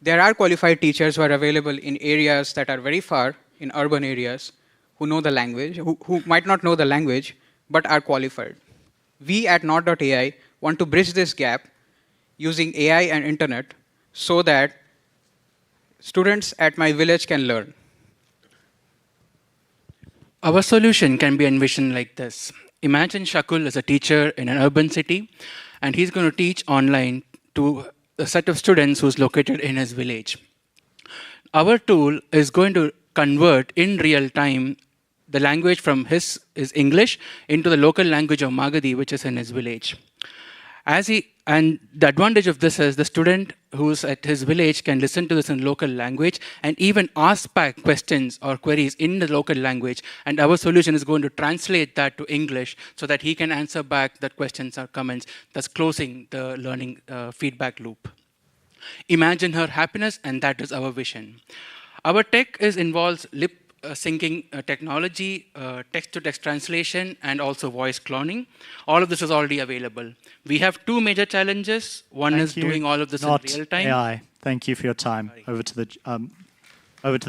there are qualified teachers who are available in areas that are very far, in urban areas, who know the language, who might not know the language, but are qualified. We at Not.ai want to bridge this gap using AI and internet so that students at my village can learn. Our solution can be envisioned like this. Imagine Shakul as a teacher in an urban city, and he's going to teach online to a set of students who's located in his village. Our tool is going to convert in real time the language from his English into the local language of Magadhi, which is in his village. And the advantage of this is the student who's at his village can listen to this in local language and even ask back questions or queries in the local language. And our solution is going to translate that to English so that he can answer back the questions or comments, thus closing the learning feedback loop. Imagine her happiness, and that is our vision. Our tech involves lip syncing technology, text-to-text translation, and also voice cloning. All of this is already available. We have two major challenges. One is doing all of this in real time. AI. Thank you for your time. Over to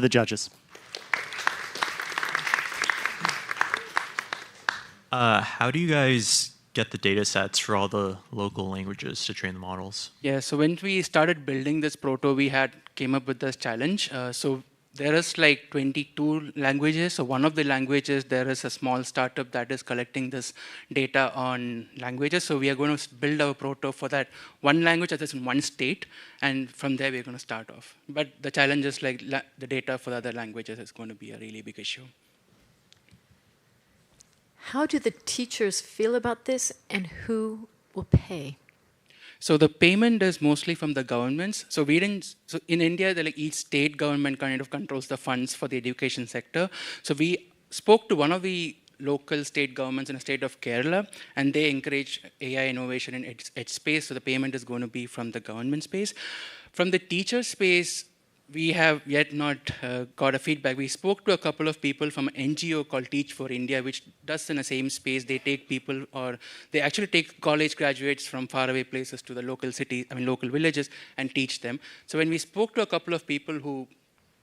the judges. How do you guys get the data sets for all the local languages to train the models? Yeah, so when we started building this proto, we came up with this challenge. So there is like 22 languages. So one of the languages, there is a small startup that is collecting this data on languages. So we are going to build our proto for that one language that is in one state. And from there, we're going to start off. But the challenge is like the data for the other languages is going to be a really big issue. How do the teachers feel about this, and who will pay? So the payment is mostly from the governments. So in India, each state government kind of controls the funds for the education sector. So we spoke to one of the local state governments in the state of Kerala, and they encourage AI innovation in its space. So the payment is going to be from the government space. From the teacher space, we have yet not got a feedback. We spoke to a couple of people from an NGO called Teach for India, which does in the same space. They take people, or they actually take college graduates from faraway places to the local cities, local villages, and teach them. So when we spoke to a couple of people who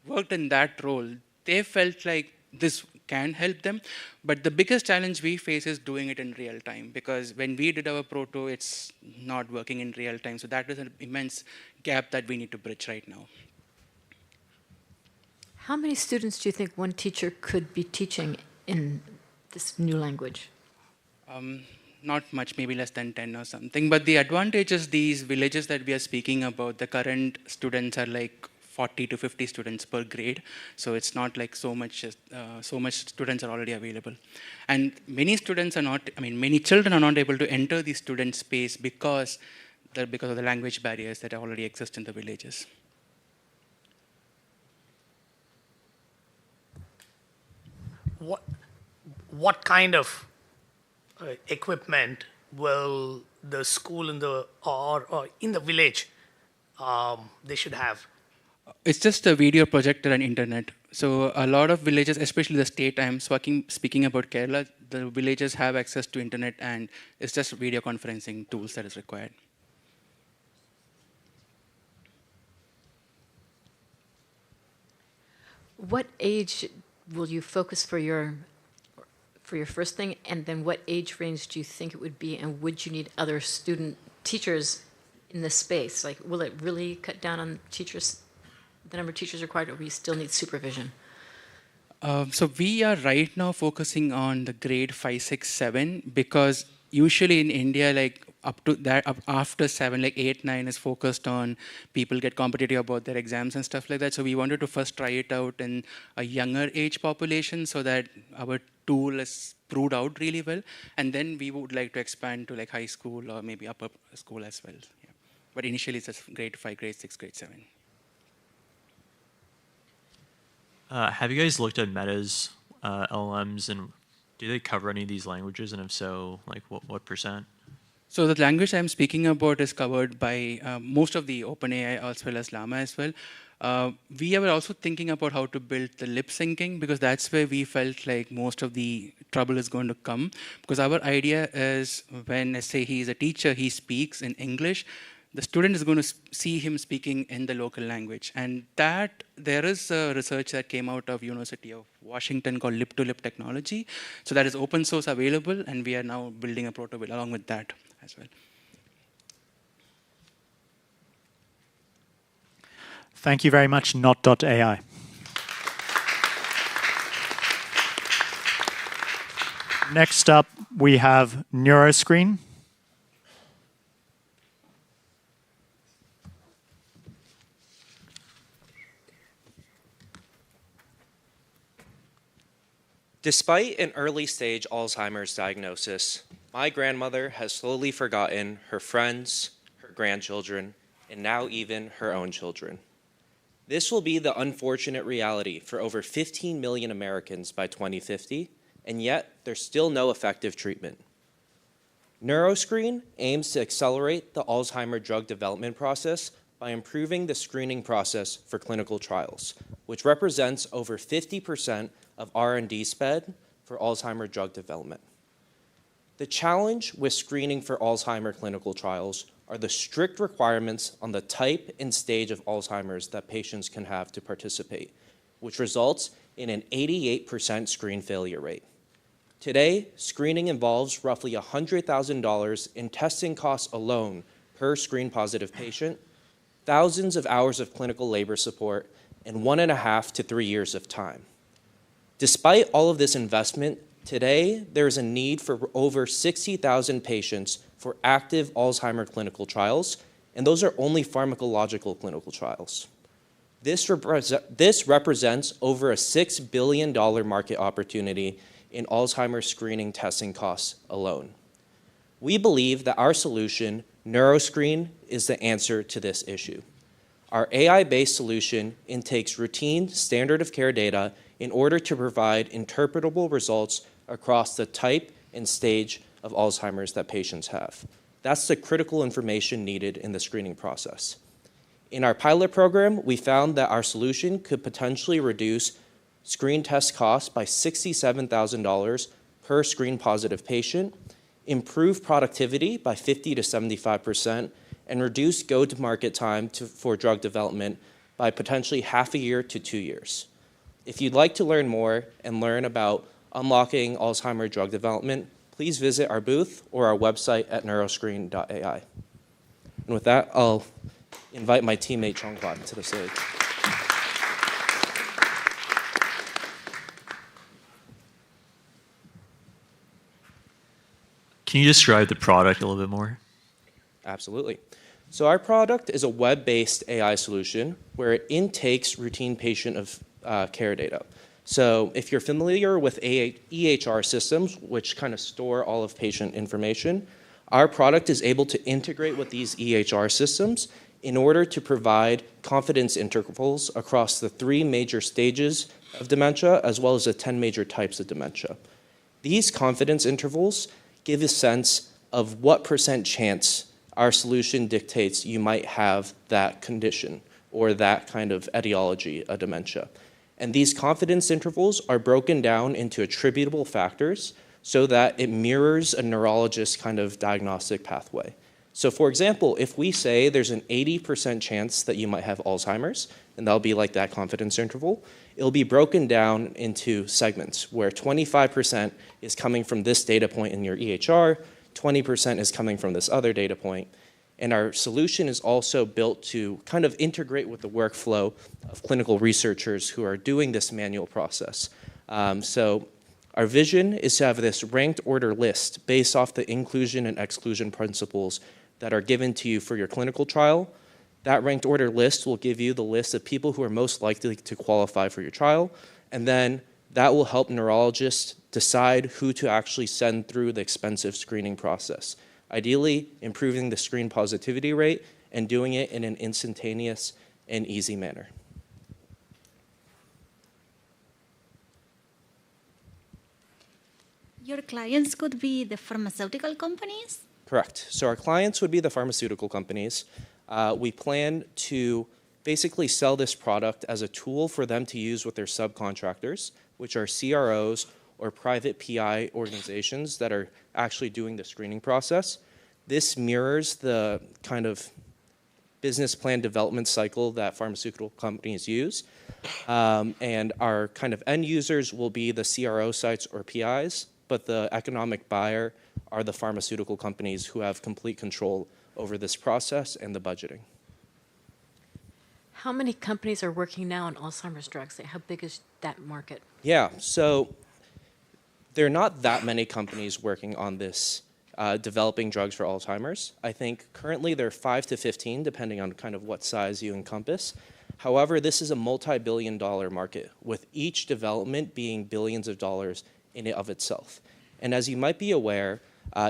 worked in that role, they felt like this can help them. But the biggest challenge we face is doing it in real time, because when we did our proto, it's not working in real time. So that is an immense gap that we need to bridge right now. How many students do you think one teacher could be teaching in this new language? Not much, maybe less than 10 or something. But the advantage is these villages that we are speaking about, the current students are like 40 to 50 students per grade. So it's not like so much students are already available. And many students are not, many children are not able to enter the student space because of the language barriers that already exist in the villages. What kind of equipment will the school or in the village they should have? It's just a video projector and internet. So a lot of villages, especially the state I'm speaking about Kerala, the villages have access to internet, and it's just video conferencing tools that is required. What age will you focus for your first thing, and then what age range do you think it would be, and would you need other teachers in this space? Like, will it really cut down on the number of teachers required, or will you still need supervision? So we are right now focusing on the grade 5, 6, 7, because usually in India, like after 7, like 8, 9 is focused on people get competitive about their exams and stuff like that. So we wanted to first try it out in a younger age population so that our tool is proved out really well. And then we would like to expand to like high school or maybe upper school as well. Yeah. But initially it's just grade 5, grade 6, grade 7. Have you guys looked at Meta's LLMs, and do they cover any of these languages? And if so, like what percent? So the language I'm speaking about is covered by most of the OpenAI as well as Llama as well. We were also thinking about how to build the lip syncing, because that's where we felt like most of the trouble is going to come. Because our idea is when, let's say he's a teacher, he speaks in English, the student is going to see him speaking in the local language. And that there is a research that came out of University of Washington called lip-to-lip technology. So that is open source available, and we are now building a protocol along with that as well. Thank you very much, not.ai. Next up, we have Neuroscreen. Despite an early-stage Alzheimer's diagnosis, my grandmother has slowly forgotten her friends, her grandchildren, and now even her own children. This will be the unfortunate reality for over 15 million Americans by 2050, and yet there's still no effective treatment. Neuroscreen aims to accelerate the Alzheimer drug development process by improving the screening process for clinical trials, which represents over 50% of R&D spend for Alzheimer drug development. The challenge with screening for Alzheimer clinical trials are the strict requirements on the type and stage of Alzheimer's that patients can have to participate, which results in an 88% screen failure rate. Today, screening involves roughly $100,000 in testing costs alone per screen-positive patient, thousands of hours of clinical labor support, and 1.5 to 3 years of time. Despite all of this investment, today there is a need for over 60,000 patients for active Alzheimer clinical trials, and those are only pharmacological clinical trials. This represents over a $6 billion market opportunity in Alzheimer's screening testing costs alone. We believe that our solution, Neuroscreen, is the answer to this issue. Our AI-based solution intakes routine standard of care data in order to provide interpretable results across the type and stage of Alzheimer's that patients have. That's the critical information needed in the screening process. In our pilot program, we found that our solution could potentially reduce screen test costs by $67,000 per screen-positive patient, improve productivity by 50 to 75%, and reduce go-to-market time for drug development by potentially half a year to 2 years. If you'd like to learn more and learn about unlocking Alzheimer drug development, please visit our booth or our website at neuroscreen.ai. And with that, I'll invite my teammate Chongkwan to the stage. Can you describe the product a little bit more? Absolutely. So our product is a web-based AI solution where it intakes routine patient care data. So if you're familiar with EHR systems, which kind of store all of patient information, our product is able to integrate with these EHR systems in order to provide confidence intervals across the 3 major stages of dementia, as well as the 10 major types of dementia. These confidence intervals give a sense of what % chance our solution dictates you might have that condition or that kind of etiology of dementia. And these confidence intervals are broken down into attributable factors so that it mirrors a neurologist's kind of diagnostic pathway. So for example, if we say there's an 80% chance that you might have Alzheimer's, and that'll be like that confidence interval, it'll be broken down into segments where 25% is coming from this data point in your EHR, 20% is coming from this other data point. And our solution is also built to kind of integrate with the workflow of clinical researchers who are doing this manual process. So our vision is to have this ranked order list based off the inclusion and exclusion principles that are given to you for your clinical trial. That ranked order list will give you the list of people who are most likely to qualify for your trial, and then that will help neurologists decide who to actually send through the expensive screening process. Ideally, improving the screen positivity rate and doing it in an instantaneous and easy manner. Your clients could be the pharmaceutical companies? Correct. So our clients would be the pharmaceutical companies. We plan to basically sell this product as a tool for them to use with their subcontractors, which are CROs or private PI organizations that are actually doing the screening process. This mirrors the kind of business plan development cycle that pharmaceutical companies use. And our kind of end users will be the CRO sites or PIs, but the economic buyer are the pharmaceutical companies who have complete control over this process and the budgeting. How many companies are working now on Alzheimer's drugs? How big is that market? Yeah, so there are not that many companies working on this, developing drugs for Alzheimer's. I think currently there are 5 to 15, depending on kind of what size you encompass. However, this is a multi-billion-dollar market, with each development being billions of dollars in and of itself. And as you might be aware,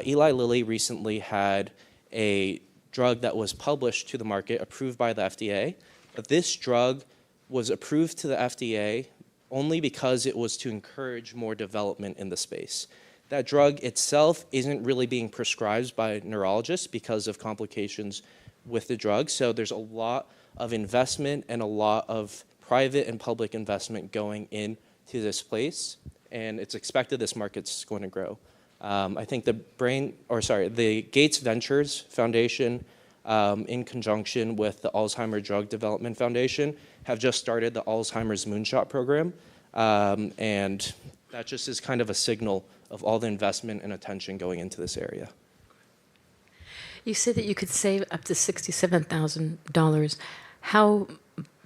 Eli Lilly recently had a drug that was published to the market, approved by the FDA. But this drug was approved to the FDA only because it was to encourage more development in the space. That drug itself isn't really being prescribed by neurologists because of complications with the drug. So there's a lot of investment and a lot of private and public investment going into this place. And it's expected this market's going to grow. I think the Gates Ventures Foundation, in conjunction with the Alzheimer's Drug Development Foundation, have just started the Alzheimer's Moonshot program. And that just is kind of a signal of all the investment and attention going into this area. You said that you could save up to $67,000. How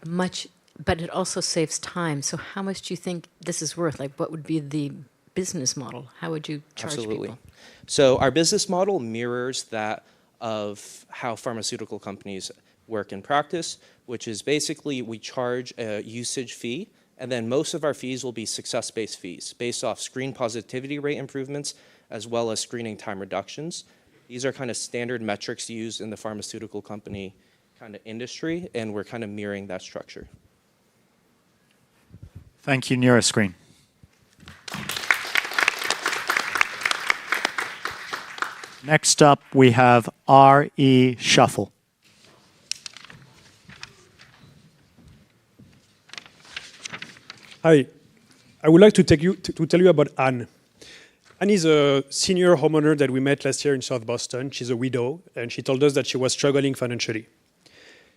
much, but it also saves time. So how much do you think this is worth? Like, what would be the business model? How would you charge people? So our business model mirrors that of how pharmaceutical companies work in practice, which is basically we charge a usage fee, and then most of our fees will be success-based fees based off screen positivity rate improvements as well as screening time reductions. These are kind of standard metrics used in the pharmaceutical company kind of industry, and we're kind of mirroring that structure. Thank you, Neuroscreen. Next up, we have Reshuffle. Hi, I would like to tell you about Anne. Anne is a senior homeowner that we met last year in South Boston. She's a widow, and she told us that she was struggling financially.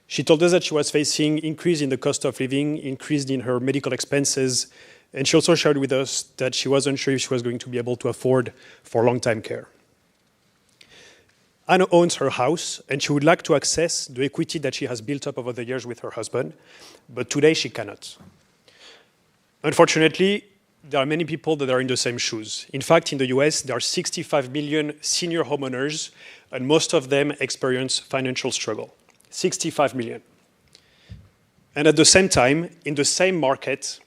She told us that she was facing increase in the cost of living, increase in her medical expenses, and she also shared with us that she wasn't sure if she was going to be able to afford for long-time care. Anne owns her house, and she would like to access the equity that she has built up over the years with her husband, but today she cannot. Unfortunately, there are many people that are in the same shoes. In fact, in the US, there are 65 million senior homeowners, and most of them experience financial struggle. 65 million. And at the same time, in the same market,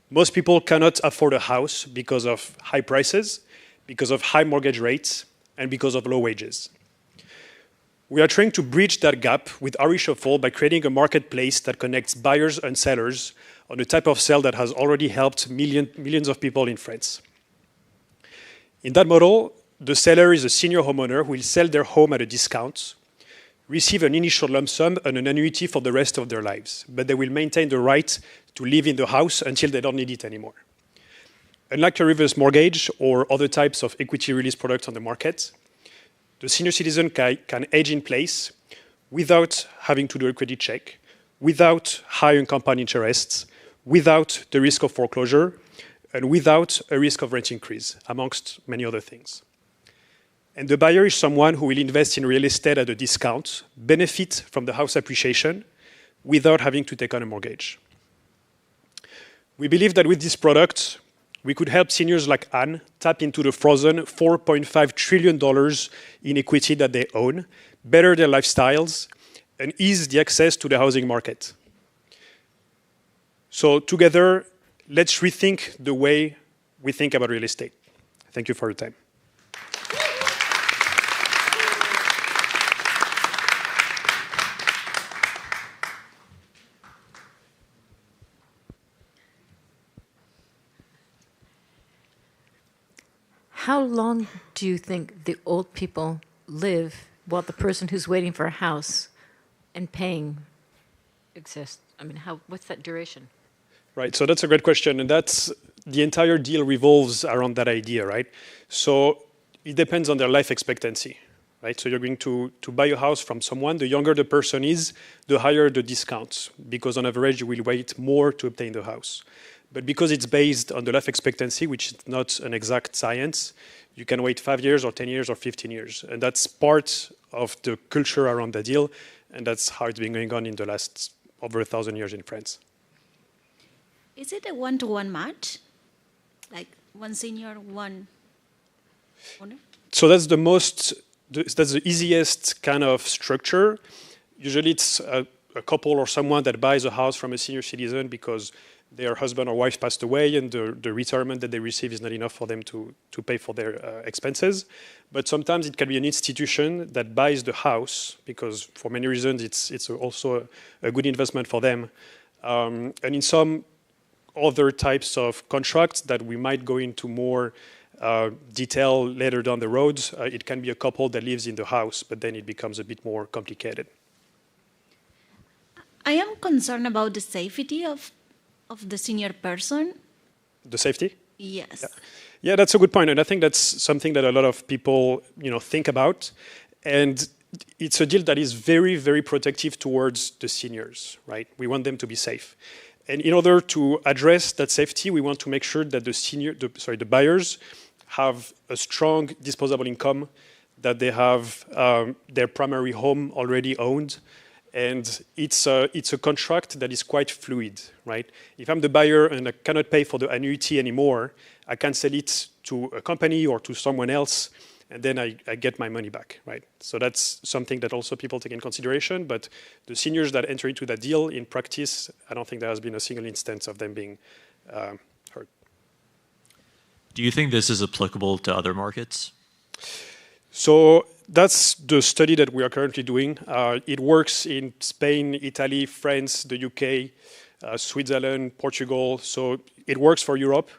most people cannot afford a house because of high prices, because of high mortgage rates, and because of low wages. We are trying to bridge that gap with our Reshuffle by creating a marketplace that connects buyers and sellers on a type of sale that has already helped millions of people in France. In that model, the seller is a senior homeowner who will sell their home at a discount, receive an initial lump sum and an annuity for the rest of their lives, but they will maintain the right to live in the house until they don't need it anymore. Unlike a reverse mortgage or other types of equity release products on the market, the senior citizen can age in place without having to do a credit check, without high compound interests, without the risk of foreclosure, and without a risk of rent increase, amongst many other things. And the buyer is someone who will invest in real estate at a discount, benefit from the house appreciation, without having to take on a mortgage. We believe that with this product, we could help seniors like Anne tap into the frozen $4.5 trillion in equity that they own, better their lifestyles, and ease the access to the housing market. So together, let's rethink the way we think about real estate. Thank you for your time. How long do you think the old people live while the person who's waiting for a house and paying exists? I mean, what's that duration? Right, so that's a great question, and that's the entire deal revolves around that idea, right? So it depends on their life expectancy, right? So you're going to buy a house from someone. The younger the person is, the higher the discounts, because on average you will wait more to obtain the house. But because it's based on the life expectancy, which is not an exact science, you can wait 5 years or 10 years or 15 years. And that's part of the culture around the deal, and that's how it's been going on in the last over 1,000 years in France. Is it a one-to-one match? Like one senior, one owner? So that's that's the easiest kind of structure. Usually it's a couple or someone that buys a house from a senior citizen because their husband or wife passed away and the retirement that they receive is not enough for them to pay for their expenses. But sometimes it can be an institution that buys the house because for many reasons it's also a good investment for them. And in some other types of contracts that we might go into more detail later down the road, it can be a couple that lives in the house, but then it becomes a bit more complicated. I am concerned about the safety of the senior person. The safety? Yes. Yeah, that's a good point, and I think that's something that a lot of people, think about. And it's a deal that is very, very protective towards the seniors, right? We want them to be safe. And in order to address that safety, we want to make sure that the buyers have a strong disposable income, that they have their primary home already owned. And it's a contract that is quite fluid, right? If I'm the buyer and I cannot pay for the annuity anymore, I can sell it to a company or to someone else, and then I get my money back, right? So that's something that also people take in consideration. But the seniors that enter into that deal, in practice, I don't think there has been a single instance of them being hurt. Do you think this is applicable to other markets? So that's the study that we are currently doing. It works in Spain, Italy, France, the UK, Switzerland, Portugal. So it works for Europe.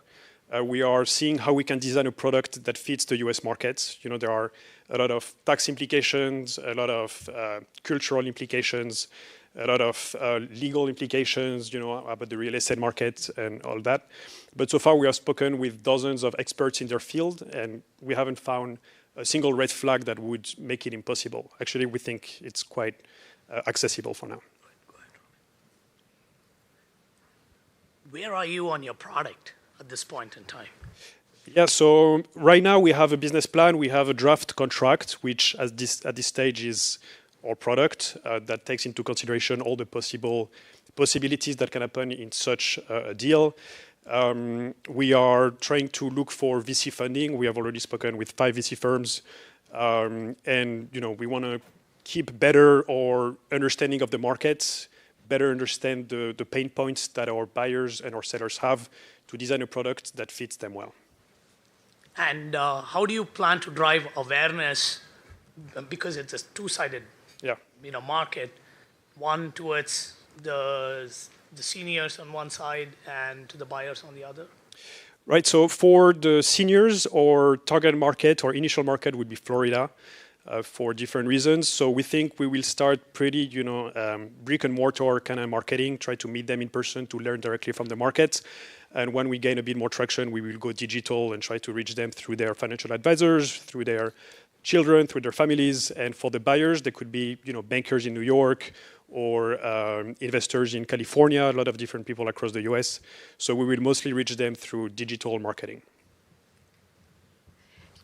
We are seeing how we can design a product that fits the US market. There are a lot of tax implications, a lot of cultural implications, a lot of legal implications, about the real estate market and all that. But so far we have spoken with dozens of experts in their field, and we haven't found a single red flag that would make it impossible. Actually, we think it's quite accessible for now. Where are you on your product at this point in time? Yeah, so right now we have a business plan. We have a draft contract, which at this stage is our product that takes into consideration all the possibilities that can happen in such a deal. We are trying to look for VC funding. We have already spoken with 5 VC firms, and we want to keep better our understanding of the markets, better understand the pain points that our buyers and our sellers have to design a product that fits them well. And how do you plan to drive awareness, because it's a two-sided market, one towards the seniors on one side and to the buyers on the other? Right, so for the seniors, our target market or initial market would be Florida for different reasons. So we think we will start pretty, brick and mortar kind of marketing, try to meet them in person to learn directly from the market. And when we gain a bit more traction, we will go digital and try to reach them through their financial advisors, through their children, through their families. And for the buyers, they could be, bankers in New York or investors in California, a lot of different people across the US. So we will mostly reach them through digital marketing.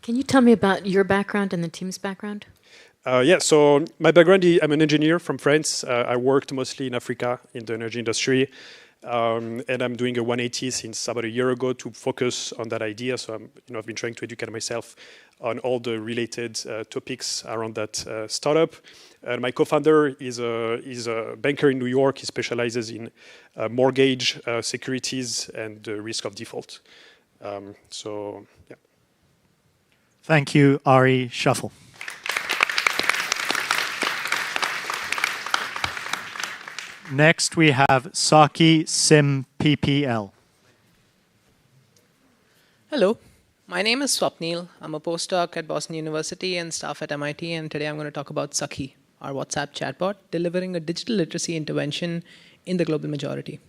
Can you tell me about your background and the team's background? Yeah, so my background, I'm an engineer from France. I worked mostly in Africa in the energy industry. And I'm doing a 180 since about a year ago to focus on that idea. So I've been trying to educate myself on all the related topics around that startup. My co-founder is a banker in New York. He specializes in mortgage securities and the risk of default. So, yeah. Thank you, Ari. Reshuffle. Next, we have Saki Sim PPL. Hello, my name is Swapnil. I'm a postdoc at Boston University and staff at MIT, and today I'm going to talk about Saki, our WhatsApp chatbot, delivering a digital literacy intervention in the global majority.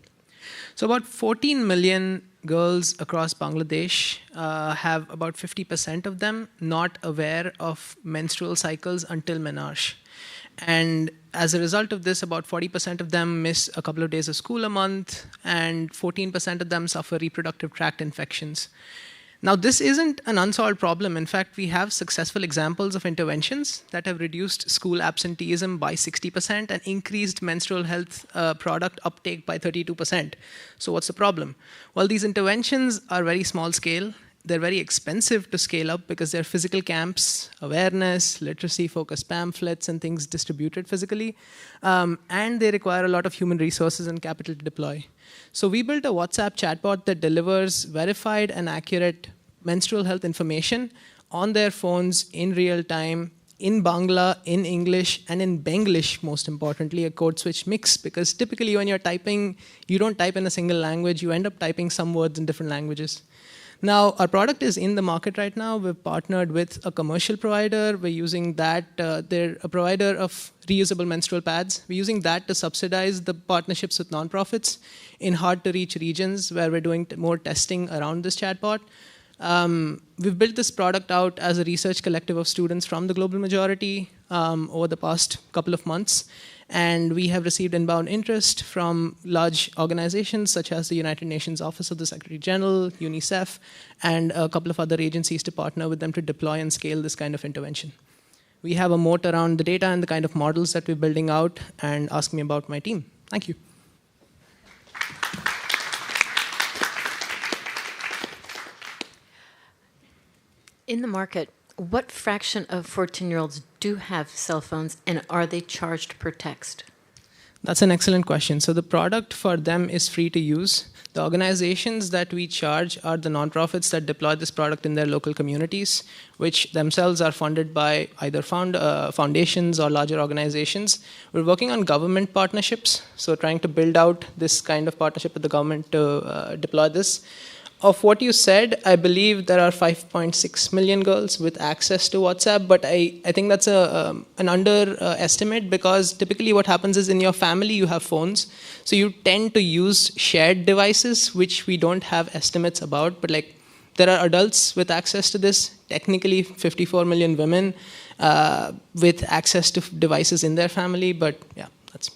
So about 14 million girls across Bangladesh have about 50% of them not aware of menstrual cycles until menarche. And as a result of this, about 40% of them miss a couple of days of school a month, and 14% of them suffer reproductive tract infections. Now, this isn't an unsolved problem. In fact, we have successful examples of interventions that have reduced school absenteeism by 60% and increased menstrual health product uptake by 32%. So what's the problem? Well, these interventions are very small scale. They're very expensive to scale up because they're physical camps, awareness, literacy-focused pamphlets, and things distributed physically. And they require a lot of human resources and capital to deploy. So we built a WhatsApp chatbot that delivers verified and accurate menstrual health information on their phones in real time, in Bangla, in English, and in Benglish, most importantly, a code switch mix. Because typically when you're typing, you don't type in a single language. You end up typing some words in different languages. Now, our product is in the market right now. We've partnered with a commercial provider. We're using that. They're a provider of reusable menstrual pads. We're using that to subsidize the partnerships with nonprofits in hard-to-reach regions where we're doing more testing around this chatbot. We've built this product out as a research collective of students from the global majority over the past couple of months. And we have received inbound interest from large organizations such as the United Nations Office of the Secretary General, UNICEF, and a couple of other agencies to partner with them to deploy and scale this kind of intervention. We have a moat around the data and the kind of models that we're building out, and ask me about my team. Thank you. In the market, what fraction of 14-year-olds do have cell phones, and are they charged per text? That's an excellent question. So the product for them is free to use. The organizations that we charge are the nonprofits that deploy this product in their local communities, which themselves are funded by either foundations or larger organizations. We're working on government partnerships, so trying to build out this kind of partnership with the government to deploy this. Of what you said, I believe there are 5.6 million girls with access to WhatsApp, but I think that's an underestimate, because typically what happens is in your family you have phones, so you tend to use shared devices, which we don't have estimates about, but like there are adults with access to this, technically 54 million women with access to devices in their family, but yeah, that's...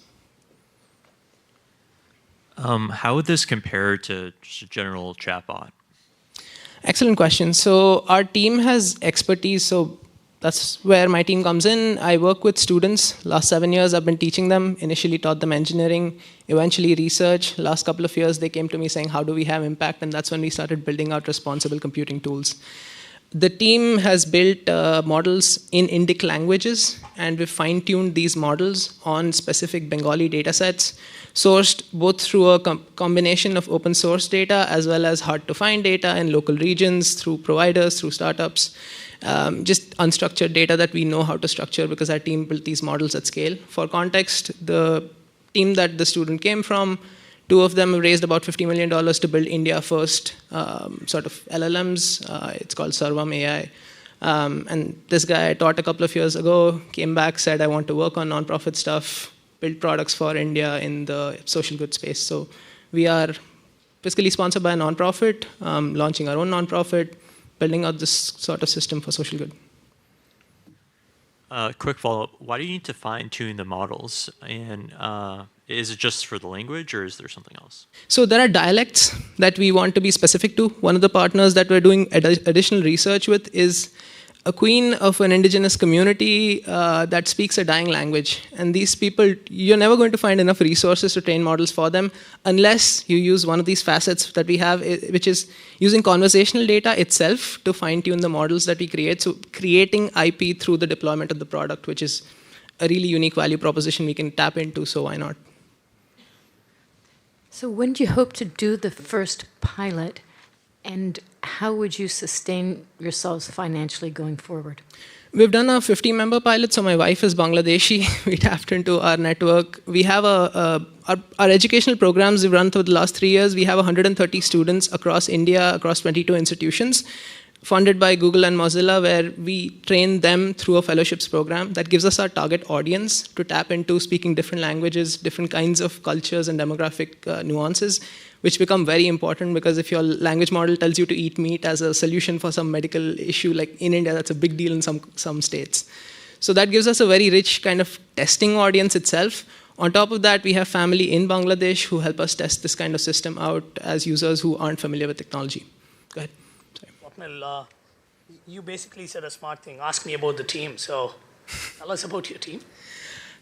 How would this compare to just a general chatbot? Excellent question. So our team has expertise. So that's where my team comes in. I work with students. Last 7 years, I've been teaching them. Initially taught them engineering, eventually research. Last couple of years, they came to me saying, how do we have impact? And that's when we started building out responsible computing tools. the team has built models in Indic languages, and we've fine-tuned these models on specific Bengali datasets, sourced both through a combination of open source data as well as hard-to-find data in local regions, through providers, through startups, just unstructured data that we know how to structure because our team built these models at scale. For context, the team that the student came from, 2 of them raised about $50 million to build India-first sort of LLMs. It's called Sarvam AI. And this guy I taught a couple of years ago, came back, said, I want to work on nonprofit stuff, build products for India in the social good space. So we are fiscally sponsored by a nonprofit, launching our own nonprofit, building out this sort of system for social good. Quick follow-up. Why do you need to fine-tune the models? And is it just for the language, or is there something else? So there are dialects that we want to be specific to. One of the partners that we're doing additional research with is a queen of an indigenous community that speaks a dying language. And these people, you're never going to find enough resources to train models for them unless you use one of these facets that we have, which is using conversational data itself to fine-tune the models that we create. So creating IP through the deployment of the product, which is a really unique value proposition we can tap into, so why not? So when do you hope to do the first pilot, and how would you sustain yourselves financially going forward? We've done a 50-member pilot, so my wife is Bangladeshi. We tapped into our network. We have our educational programs we've run through the last 3 years. We have 130 students across India, across 22 institutions, funded by Google and Mozilla, where we train them through a fellowships program that gives us our target audience to tap into speaking different languages, different kinds of cultures and demographic nuances, which become very important because if your language model tells you to eat meat as a solution for some medical issue, like in India, that's a big deal in some states. So that gives us a very rich kind of testing audience itself. On top of that, we have family in Bangladesh who help us test this kind of system out as users who aren't familiar with technology. Go ahead. Swapnil, you basically said a smart thing. Ask me about the team. So tell us about your team.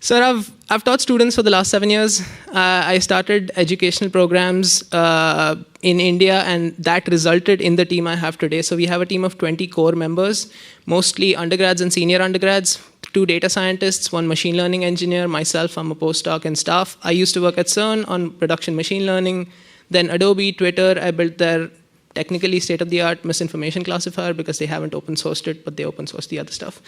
Sir, I've taught students for the last 7 years. I started educational programs in India, and that resulted in the team I have today. So we have a team of 20 core members, mostly undergrads and senior undergrads, 2 data scientists, 1 machine learning engineer, myself, I'm a postdoc and staff. I used to work at CERN on production machine learning. Then Adobe, Twitter, I built their technically state-of-the-art misinformation classifier because they haven't open sourced it, but they open sourced the other stuff.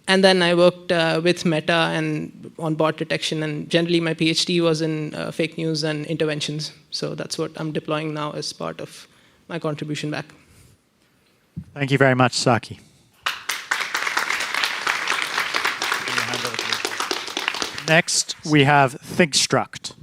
And then I worked with Meta and on bot detection, and generally my PhD was in fake news and interventions. So that's what I'm deploying now as part of my contribution back. Thank you very much, Saki. Next, we have Struct.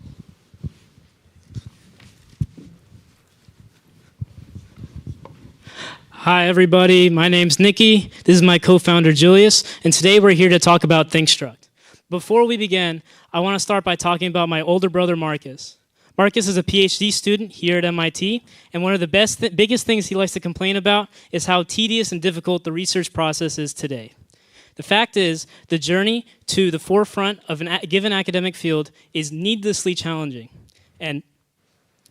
Hi, everybody. My name's Nikki. This is my co-founder, Julius, and today we're here to talk about Struct. Before we begin, I want to start by talking about my older brother, Marcus. Marcus is a PhD student here at MIT, and one of the biggest things he likes to complain about is how tedious and difficult the research process is today. The fact is, the journey to the forefront of a given academic field is needlessly challenging, and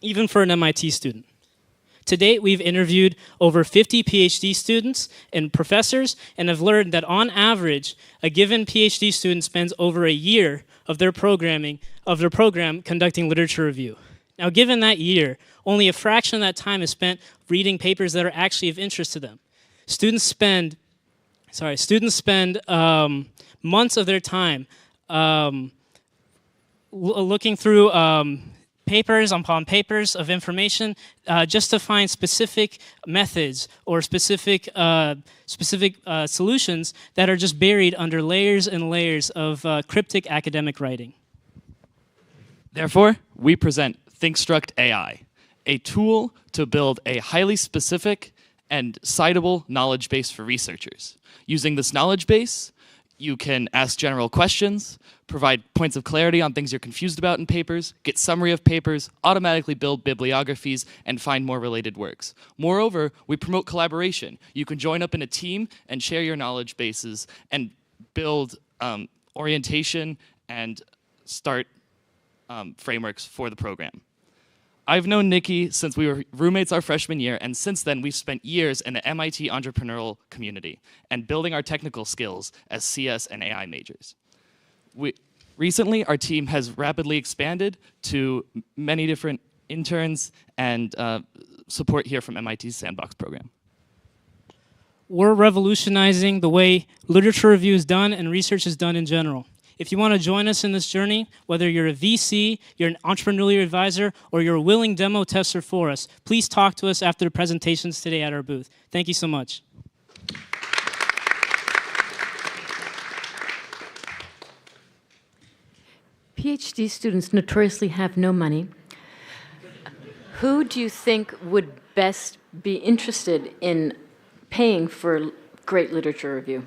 even for an MIT student. To date, we've interviewed over 50 PhD students and professors, and have learned that on average, a given PhD student spends over a year of their program conducting literature review. Now, given that year, only a fraction of that time is spent reading papers that are actually of interest to them. Students spend months of their time looking through papers upon papers of information just to find specific methods or specific solutions that are just buried under layers and layers of cryptic academic writing. Therefore, we present Struct AI, a tool to build a highly specific and citable knowledge base for researchers. Using this knowledge base, you can ask general questions, provide points of clarity on things you're confused about in papers, get summary of papers, automatically build bibliographies, and find more related works. Moreover, we promote collaboration. You can join up in a team and share your knowledge bases and build orientation and start frameworks for the program. I've known Nikki since we were roommates our freshman year, and since then we've spent years in the MIT entrepreneurial community and building our technical skills as CS and AI majors. Recently, our team has rapidly expanded to many different interns and support here from MIT's Sandbox program. We're revolutionizing the way literature review is done and research is done in general. If you want to join us in this journey, whether you're a VC, you're an entrepreneurial advisor, or you're a willing demo tester for us, please talk to us after the presentations today at our booth. Thank you so much. PhD students notoriously have no money. Who do you think would best be interested in paying for great literature review?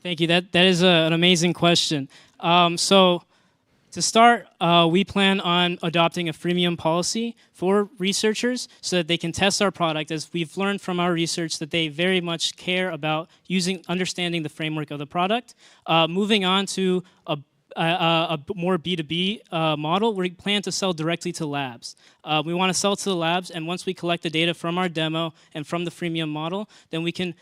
Thank you. That is an amazing question. So to start, we plan on adopting a freemium policy for researchers so that they can test our product, as we've learned from our research that they very much care about understanding the framework of the product. Moving on to a more B2B model, we plan to sell directly to labs. We want to sell to the labs, and once we collect the data from our demo and from the freemium model, then we can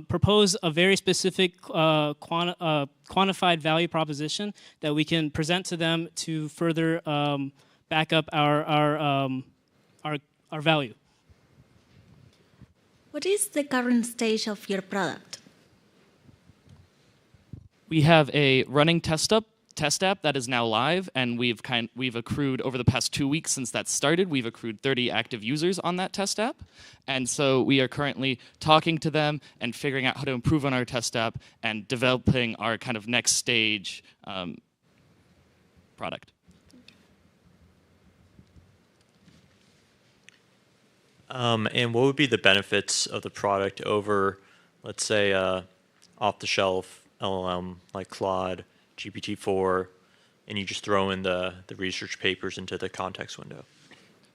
propose a very specific quantified value proposition that we can present to them to further back up our value. What is the current stage of your product? We have a running test app that is now live, and we've accrued over the past 2 weeks since that started. We've accrued 30 active users on that test app, and so we are currently talking to them and figuring out how to improve on our test app and developing our kind of next stage product. And what would be the benefits of the product over, let's say, off-the-shelf LLM like Claude, GPT-4, and you just throw in the research papers into the context window?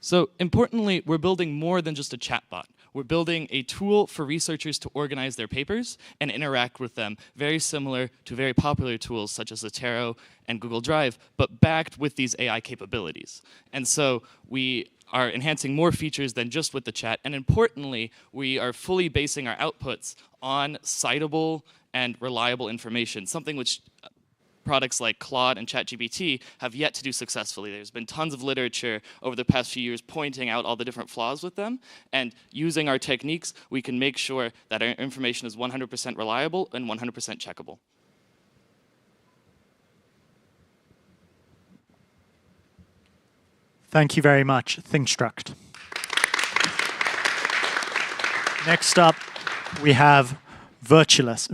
So importantly, we're building more than just a chatbot. We're building a tool for researchers to organize their papers and interact with them, very similar to very popular tools such as Zotero and Google Drive, but backed with these AI capabilities. And so we are enhancing more features than just with the chat, and importantly, we are fully basing our outputs on citable and reliable information, something which products like Claude and ChatGPT have yet to do successfully. There's been tons of literature over the past few years pointing out all the different flaws with them, and using our techniques, we can make sure that our information is 100% reliable and 100% checkable. Thank you very much. Struct. Next up, we have Virtuous.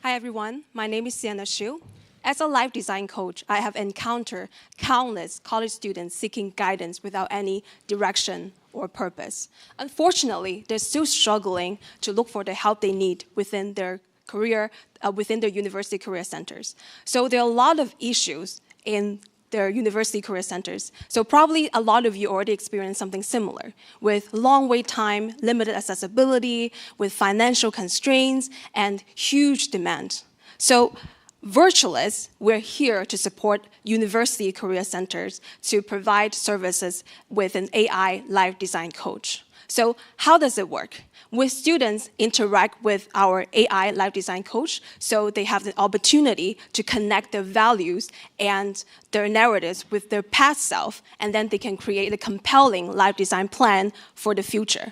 Hi everyone, my name is Sienna Xu. As a life design coach, I have encountered countless college students seeking guidance without any direction or purpose. Unfortunately, they're still struggling to look for the help they need within their career, within their university career centers. So there are a lot of issues in their university career centers. So probably a lot of you already experienced something similar, with long wait time, limited accessibility, with financial constraints, and huge demand. So Virtuous, we're here to support university career centers to provide services with an AI life design coach. So how does it work? With students interact with our AI life design coach, so they have the opportunity to connect their values and their narratives with their past self, and then they can create a compelling life design plan for the future.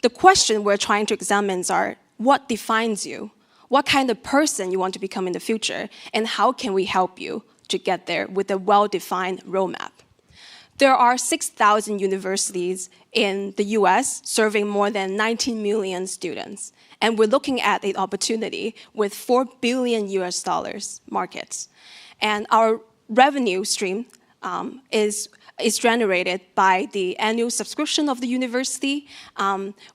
The question we're trying to examine are, what defines you? What kind of person you want to become in the future, and how can we help you to get there with a well-defined roadmap? There are 6,000 universities in the US serving more than 19 million students. And we're looking at an opportunity with $4 billion markets. And our revenue stream is generated by the annual subscription of the university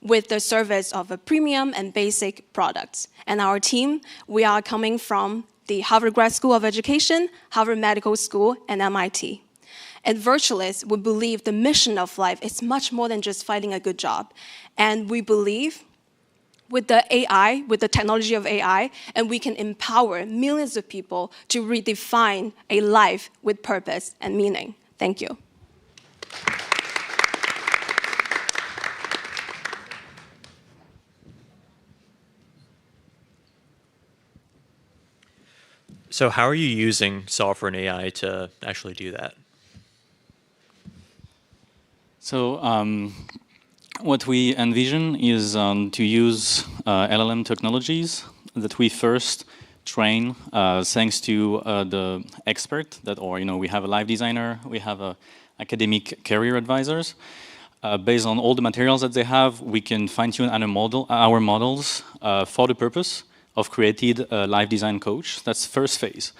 with the service of a premium and basic products. And our team, we are coming from the Harvard Grad School of Education, Harvard Medical School, and MIT. At Virtuous, we believe the mission of life is much more than just finding a good job. And we believe with the AI, with the technology of AI, and we can empower millions of people to redefine a life with purpose and meaning. Thank you. So how are you using software and AI to actually do that? So what we envision is to use LLM technologies that we first train thanks to the expert that, or we have a live designer, we have academic career advisors. Based on all the materials that they have, we can fine-tune our models for the purpose of creating a live design coach. That's first phase.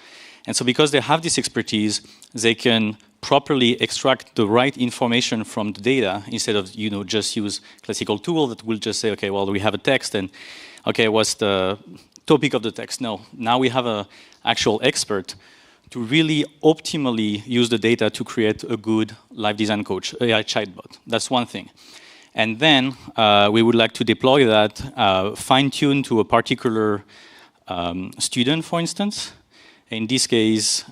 And so because they have this expertise, they can properly extract the right information from the data instead of just use classical tool that will just say, okay, well, we have a text and okay, what's the topic of the text? No, now we have an actual expert to really optimally use the data to create a good live design coach, AI chatbot. That's one thing. And then we would like to deploy that fine-tuned to a particular student, for instance. In this case,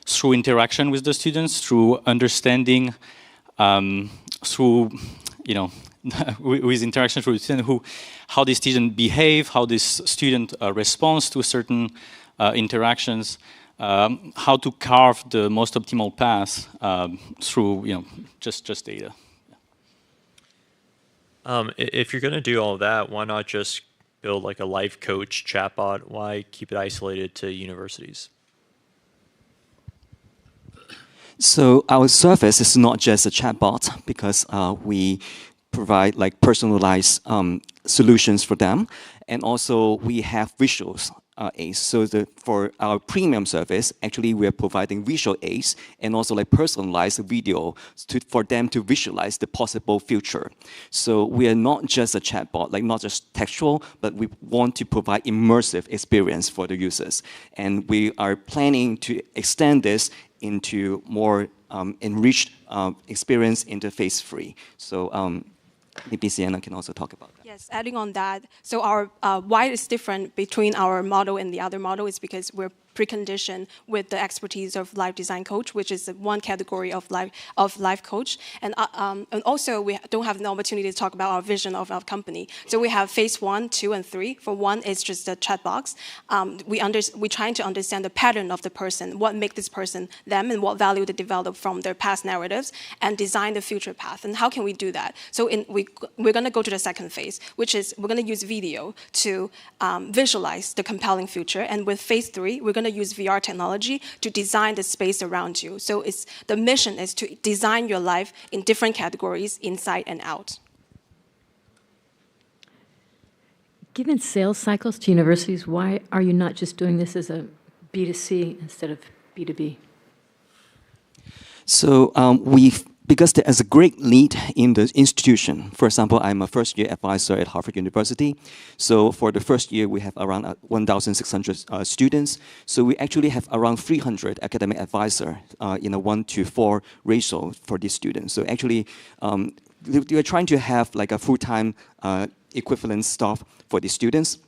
through interaction with the students, through understanding, through, with interaction through the student, how the student behave, how this student responds to certain interactions, how to carve the most optimal path through, just data. If you're going to do all that, why not just build like a life coach chatbot? Why keep it isolated to universities? So our service is not just a chatbot because we provide like personalized solutions for them, and also we have visuals aids. So for our premium service, actually we are providing visual aids and also like personalized video for them to visualize the possible future. So we are not just a chatbot, like not just textual, but we want to provide immersive experience for the users. And we are planning to extend this into more enriched experience into phase 3. So maybe Sienna can also talk about that. Yes, adding on that, so our why is different between our model and the other model is because we're preconditioned with the expertise of live design coach, which is one category of life coach, and also we don't have an opportunity to talk about our vision of our company. So we have phase 1, 2, and 3. For 1, it's just a chat box. We're trying to understand the pattern of the person, what makes this person them, and what value they develop from their past narratives, and design the future path. And how can we do that? So we're going to go to the second phase, which is we're going to use video to visualize the compelling future. And with phase 3, we're going to use VR technology to design the space around you. So the mission is to design your life in different categories, inside and out. Given sales cycles to universities, why are you not just doing this as a B2C instead of B2B? So because there is a great need in the institution. For example, I'm a first-year advisor at Harvard University. So for the first year, we have around 1,600 students. So we actually have around 300 academic advisors in a 1-to-4 ratio for these students. So actually, we are trying to have like a full-time equivalent staff for the students.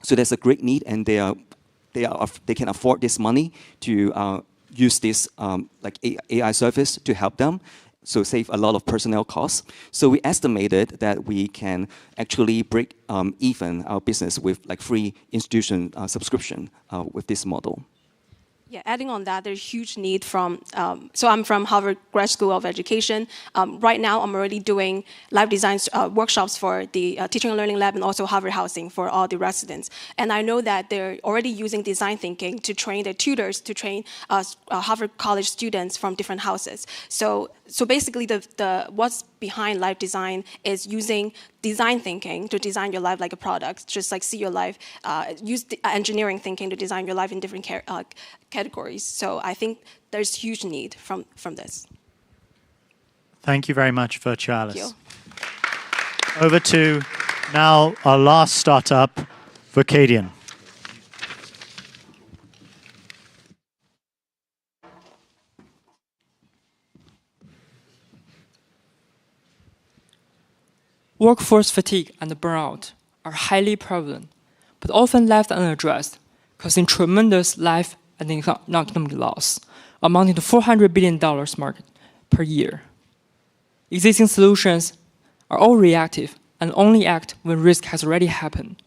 So there's a great need, and they can afford this money to use this like AI service to help them. So save a lot of personnel costs. So we estimated that we can actually break even our business with like free institution subscription with this model. Yeah, adding on that, there's huge need from, so I'm from Harvard Grad School of Education. Right now, I'm already doing live design workshops for the Teaching and Learning Lab and also Harvard Housing for all the residents. And I know that they're already using design thinking to train their tutors, to train Harvard College students from different houses. So basically, what's behind live design is using design thinking to design your life like a product, just like see your life, use the engineering thinking to design your life in different categories. So I think there's huge need from this. Thank you very much, Virtuous. Thank you. Over to now our last startup, Foradian. Workforce fatigue and burnout are highly prevalent, but often left unaddressed, causing tremendous life and economic loss, amounting to $400 billion market per year. Existing solutions are all reactive and only act when risk has already happened.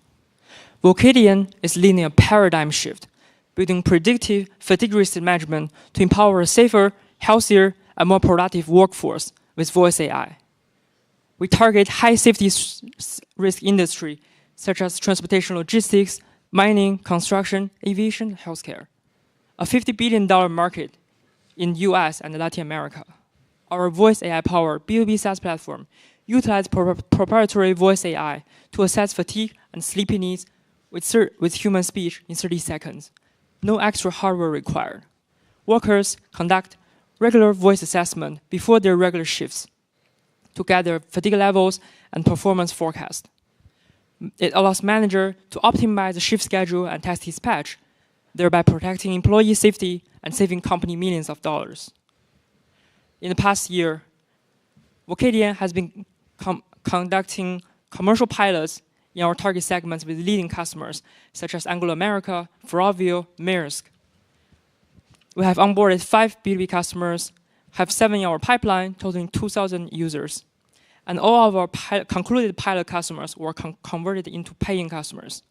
Foradian is leading a paradigm shift, building predictive fatigue risk management to empower a safer, healthier, and more productive workforce with voice AI. We target high safety risk industry such as transportation logistics, mining, construction, aviation, healthcare. A $50 billion market in US and Latin America. Our voice AI-powered B2B SaaS platform utilizes proprietary voice AI to assess fatigue and sleepy needs with human speech in 30 seconds. No extra hardware required. Workers conduct regular voice assessment before their regular shifts to gather fatigue levels and performance forecast. It allows manager to optimize the shift schedule and task dispatch, thereby protecting employee safety and saving company millions of dollars. In the past year, Foradian has been conducting commercial pilots in our target segments with leading customers such as Anglo America, Foradian, Maersk. We have onboarded 5 B2B customers, have 7 in our pipeline, totaling 2,000 users. And all of our concluded pilot customers were converted into paying customers.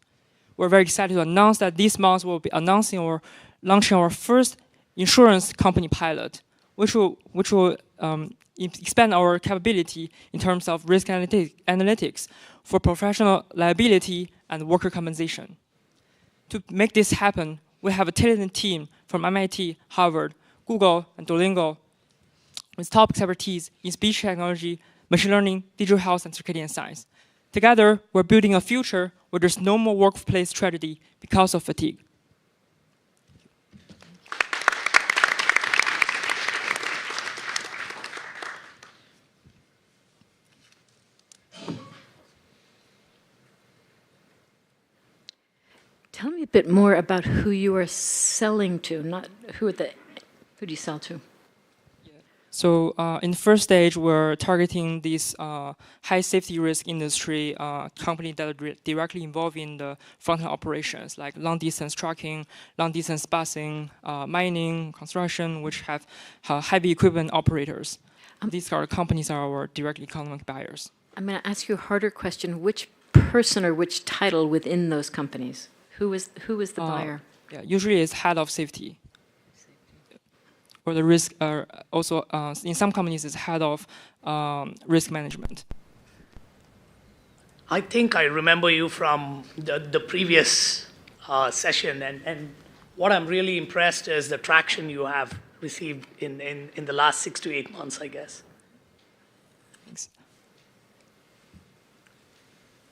We're very excited to announce that this month we'll be announcing or launching our first insurance company pilot, which will expand our capability in terms of risk analytics for professional liability and worker compensation. To make this happen, we have a talented team from MIT, Harvard, Google, and Duolingo with top expertise in speech technology, machine learning, digital health, and circadian science. Together, we're building a future where there's no more workplace tragedy because of fatigue. Tell me a bit more about who you are selling to, not who do you sell to? So in the first stage, we're targeting this high safety risk industry company that are directly involved in the front-end operations, like long-distance trucking, long-distance busing, mining, construction, which have heavy equipment operators. These companies are our direct economic buyers. I'm going to ask you a harder question. Which person or which title within those companies? Who is the buyer? Yeah, usually it's head of safety. Or the risk, also in some companies it's head of risk management. I think I remember you from the previous session, and what I'm really impressed is the traction you have received in the last 6 to 8 months, I guess. Thanks.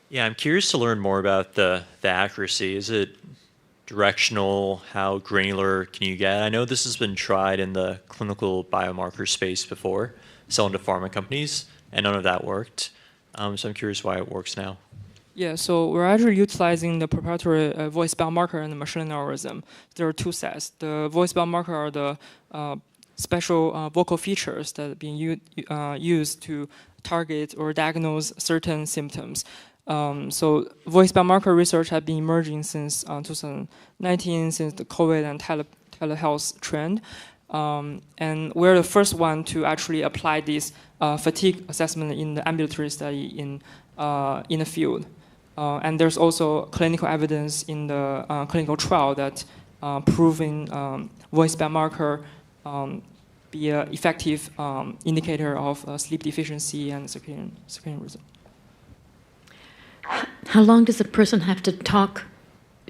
Yeah, I'm curious to learn more about the accuracy. Is it directional? How granular can you get? I know this has been tried in the clinical biomarker space before, selling to pharma companies, and none of that worked. So I'm curious why it works now. Yeah, so we're actually utilizing the proprietary voice biomarker and the machine learning algorithm. There are 2 sets. The voice biomarker are the special vocal features that are being used to target or diagnose certain symptoms. So voice biomarker research has been emerging since 2019, since the COVID and telehealth trend. And we're the first one to actually apply this fatigue assessment in the ambulatory study in the field. And there's also clinical evidence in the clinical trial that proving voice biomarker be an effective indicator of sleep deficiency and circadian rhythm. How long does a person have to talk?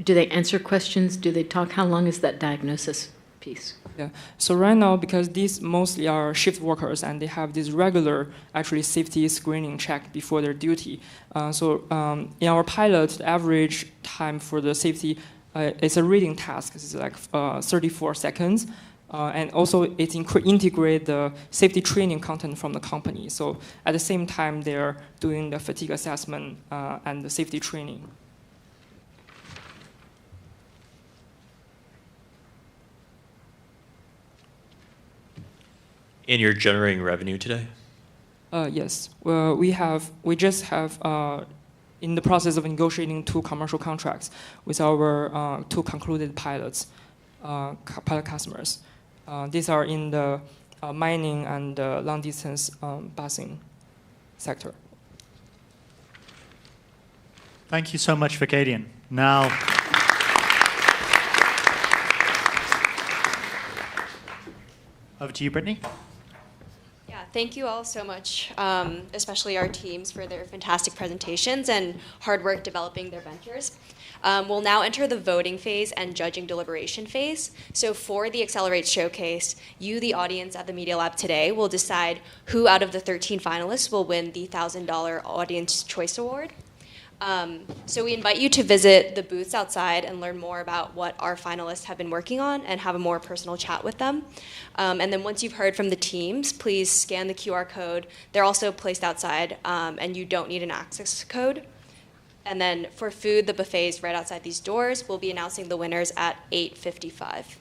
Do they answer questions? Do they talk? How long is that diagnosis piece? Yeah. So right now, because these mostly are shift workers and they have this regular actually safety screening check before their duty. In our pilot, the average time for the safety it's a reading task. It's like 34 seconds. And also it integrate the safety training content from the company. So at the same time, they're doing the fatigue assessment and the safety training. And you're generating revenue today? Yes. Well, we just have in the process of negotiating 2 commercial contracts with our 2 concluded pilots, pilot customers. These are in the mining and long-distance busing sector. Thank you so much, Vircadian. Now, over to you, Brittany. Yeah, thank you all so much, especially our teams for their fantastic presentations and hard work developing their ventures. We'll now enter the voting phase and judging deliberation phase. So for the Accelerate Showcase, you, the audience at the Media Lab today, will decide who out of the 13 finalists will win the $1,000 Audience Choice Award. So we invite you to visit the booths outside and learn more about what our finalists have been working on and have a more personal chat with them. And then once you've heard from the teams, please scan the QR code. They're also placed outside, and you don't need an access code. And then for food, the buffet is right outside these doors. We'll be announcing the winners at 8:55.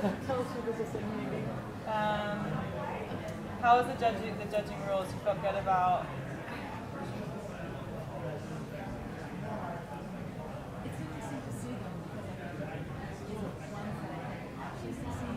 Tell us who this is meeting. How was the judging rules? You felt good about? It's interesting to see them because she's the same.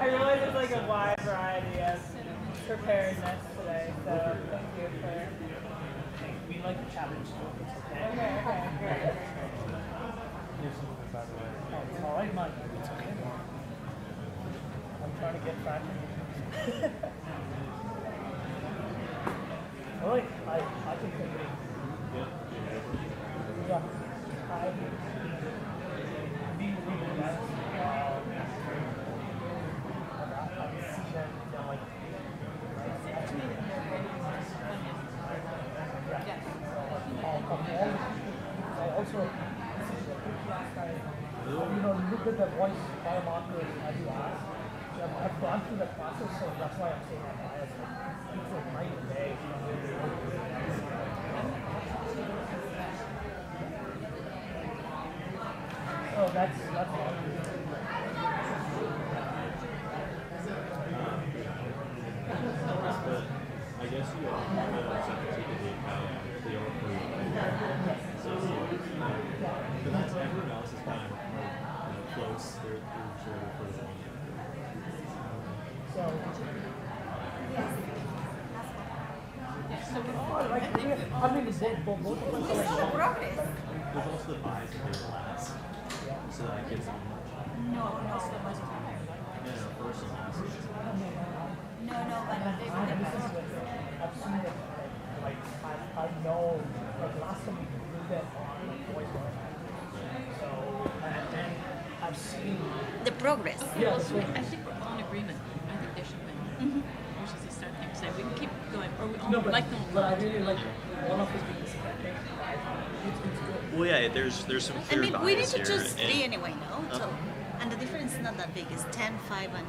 I realize there's like a wide variety of preparedness today, so thank you for. We like the challenge. Okay, great. It's all right, Mike. It's okay. I'm trying to get back. All right, I can convey. Yeah. Look at the voice biomarkers as you asked. I've gone through that process, so that's why I'm saying I'm biased. It's like night and day. Oh, that's all. I guess you all but that's everyone else is kind of close. They're sure for the one. Both of us. There's also the bias that they will ask. So that gives them No, first and last. I've seen it. Like I know. Like last time we did that on voice. So and I've seen the progress. Yeah, I think we're all in agreement. I think they should win. Versus the start thing. So we can keep going. Or we all like them. But I really like one of us being selected. It's good. Well, yeah, there's some I clear mean, bias we need to here, choose and- 3 anyway, no? So, and the difference is not that big. It's 10, 5, and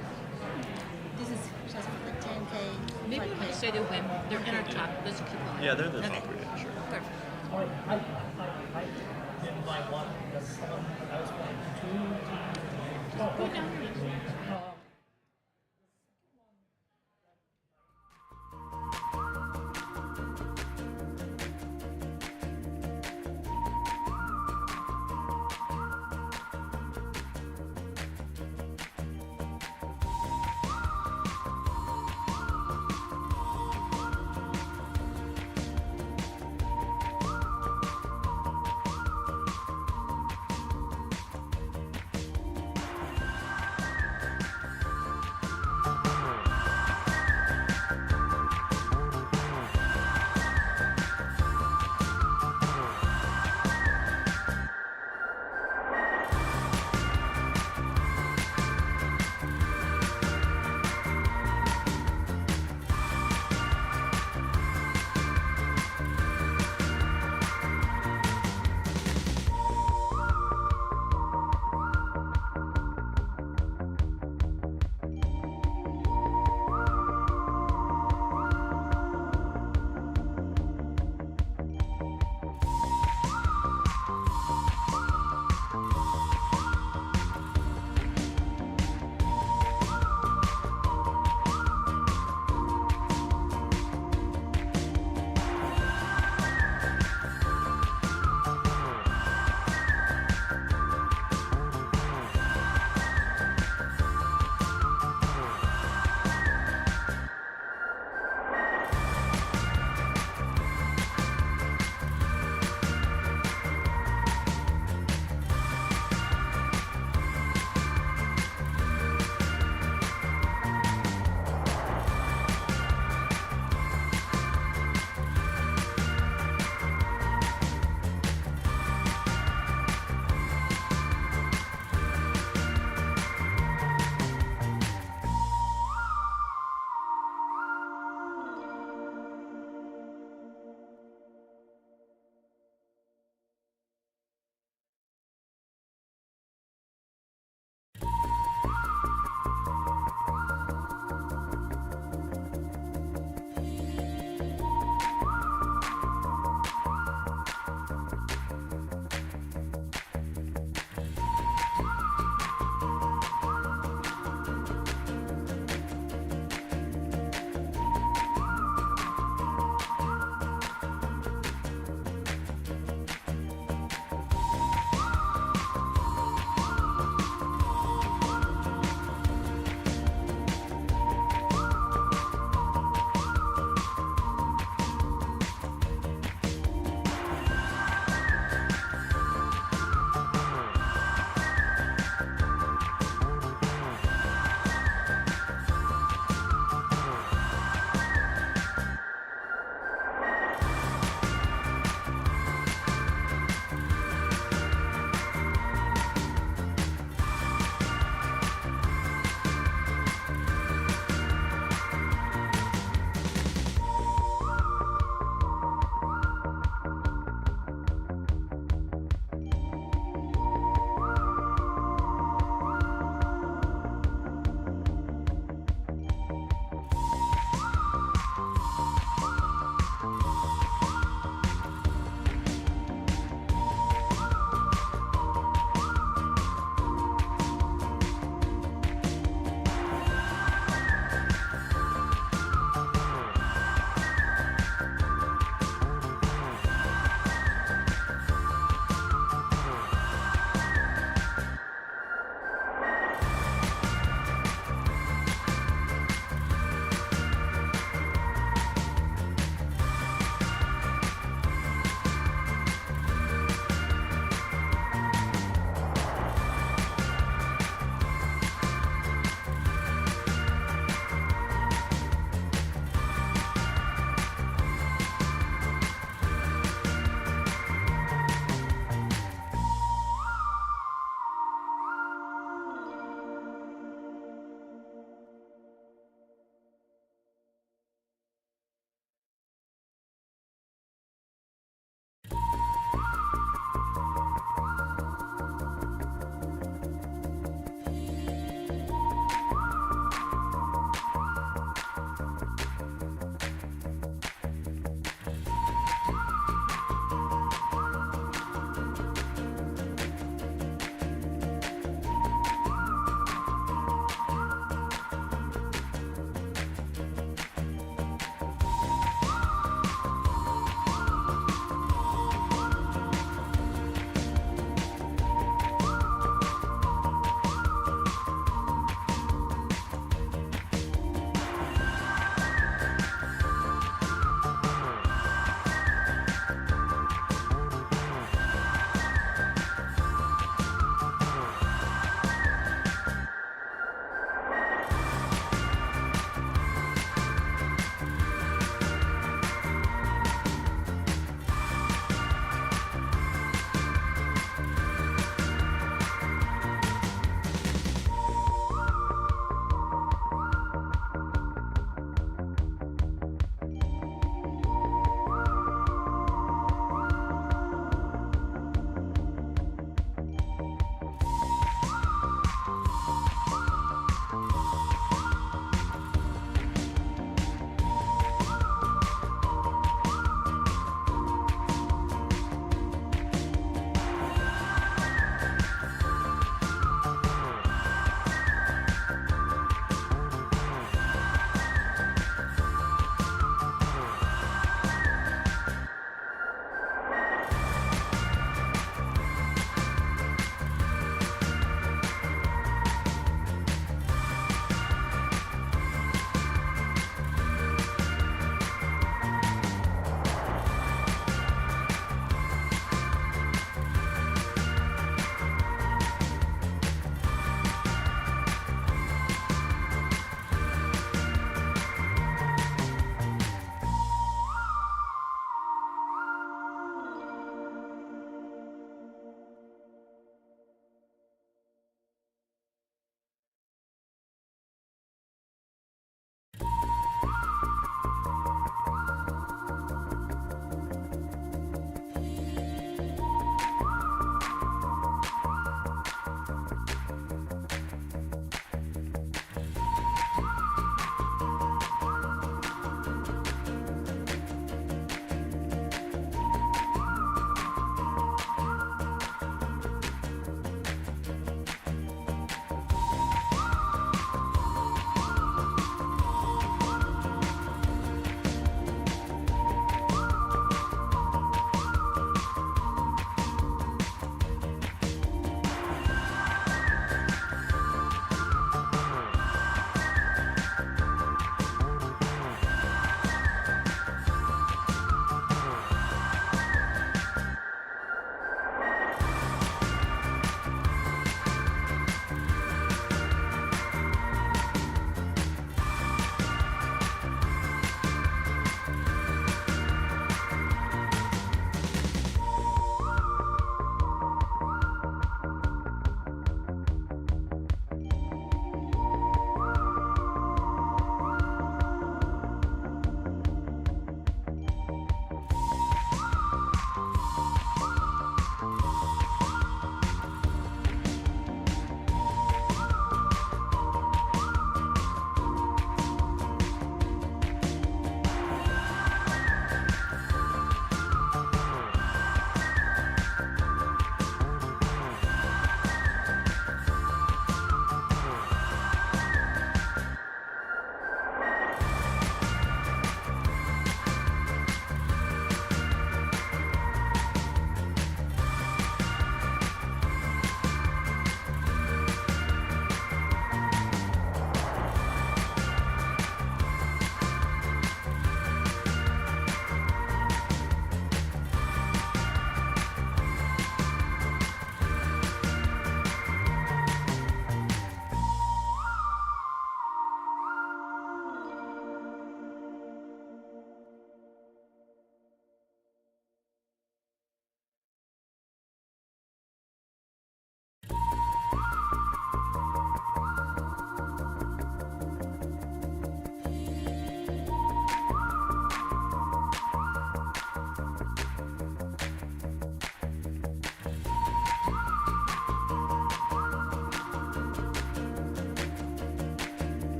this is just for the 10K. Maybe 5K. when you say they win, they're in our top. Let's keep going. Yeah, they're the Okay. top three, sure. Perfect. All right, I did my one. That's one. I was playing 2. Put it down here.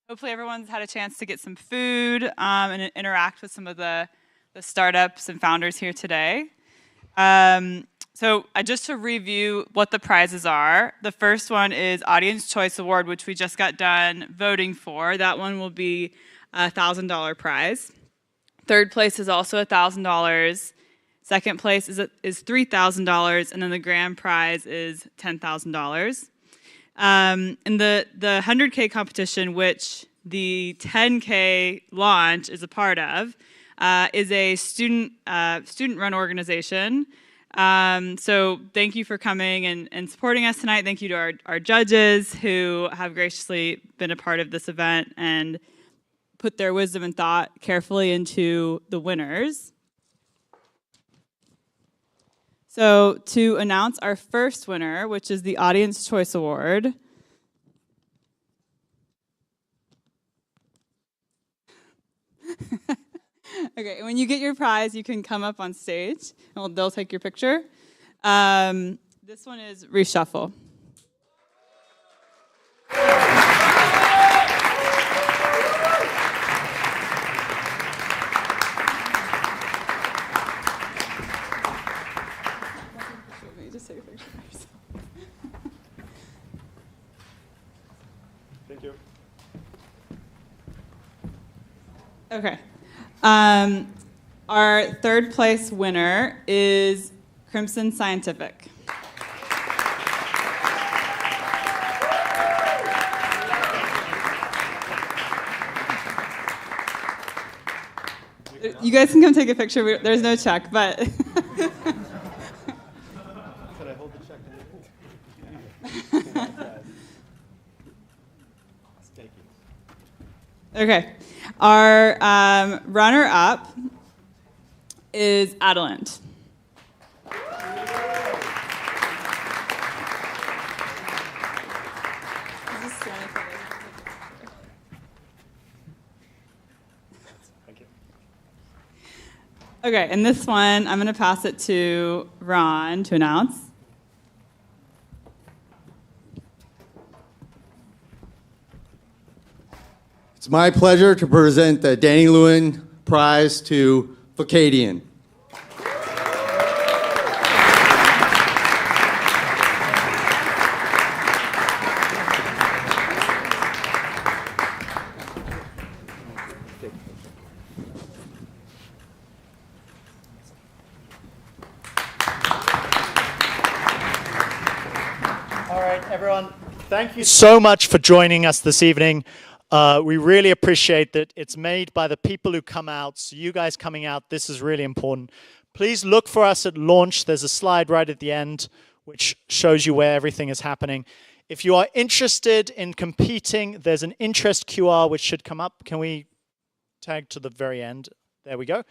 Hopefully everyone's had a chance to get some food and interact with some of the startups and founders here today. So just to review what the prizes are, the first one is Audience Choice Award, which we just got done voting for. That one will be a $1,000 prize. Third place is also $1,000. Second place is $3,000, and then the grand prize is $10,000. And the 100K competition, which the 10K launch is a part of, is a student-run organization. So thank you for coming and supporting us tonight. Thank you to our judges who have graciously been a part of this event and put their wisdom and thought carefully into the winners. So to announce our first winner, which is the Audience Choice Award. Okay, when you get your prize, you can come up on stage, and they'll take your picture. This one is Reshuffle. Just take a picture of yourself. Thank you. Okay. Our third place winner is Crimson Scientific. You guys can come take a picture. There's no check, but... Should I hold the check? Okay. Our runner-up is Adalat. Thank you. Okay, and this one, I'm going to pass it to Ron to announce. It's my pleasure to present the Danny Lewin Prize to Foradian. All right, everyone, thank you so much for joining us this evening. We really appreciate that it's made by the people who come out. So you guys coming out, this is really important. Please look for us at launch. There's a slide right at the end which shows you where everything is happening. If you are interested in competing, there's an interest QR which should come up. Can we tag to the very end? There we go.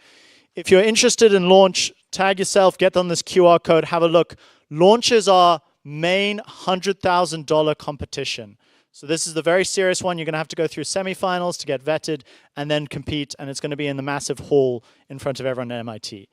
If you're interested in launch, tag yourself, get on this QR code, have a look. Launch is our main $100,000 competition. So this is the very serious one. You're going to have to go through semifinals to get vetted and then compete, and it's going to be in the massive hall in front of everyone at MIT.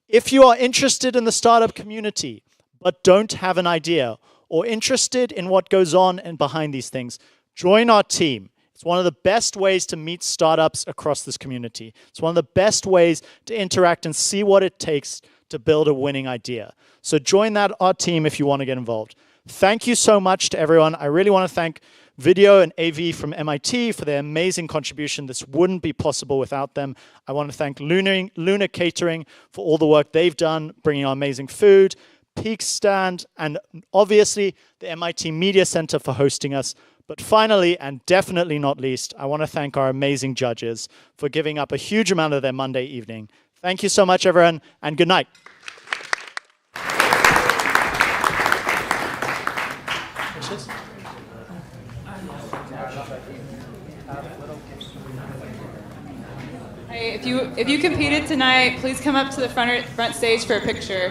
If you are interested in the startup community but don't have an idea or interested in what goes on and behind these things, join our team. It's one of the best ways to meet startups across this community. It's one of the best ways to interact and see what it takes to build a winning idea. So join our team if you want to get involved. Thank you so much to everyone. I really want to thank Video and AV from MIT for their amazing contribution. This wouldn't be possible without them. I want to thank Luna Catering for all the work they've done, bringing our amazing food, Peak Stand, and obviously the MIT Media Center for hosting us. But finally, and definitely not least, I want to thank our amazing judges for giving up a huge amount of their Monday evening. Thank you so much, everyone, and good night. Hey, if you competed tonight, please come up to the front stage for a picture.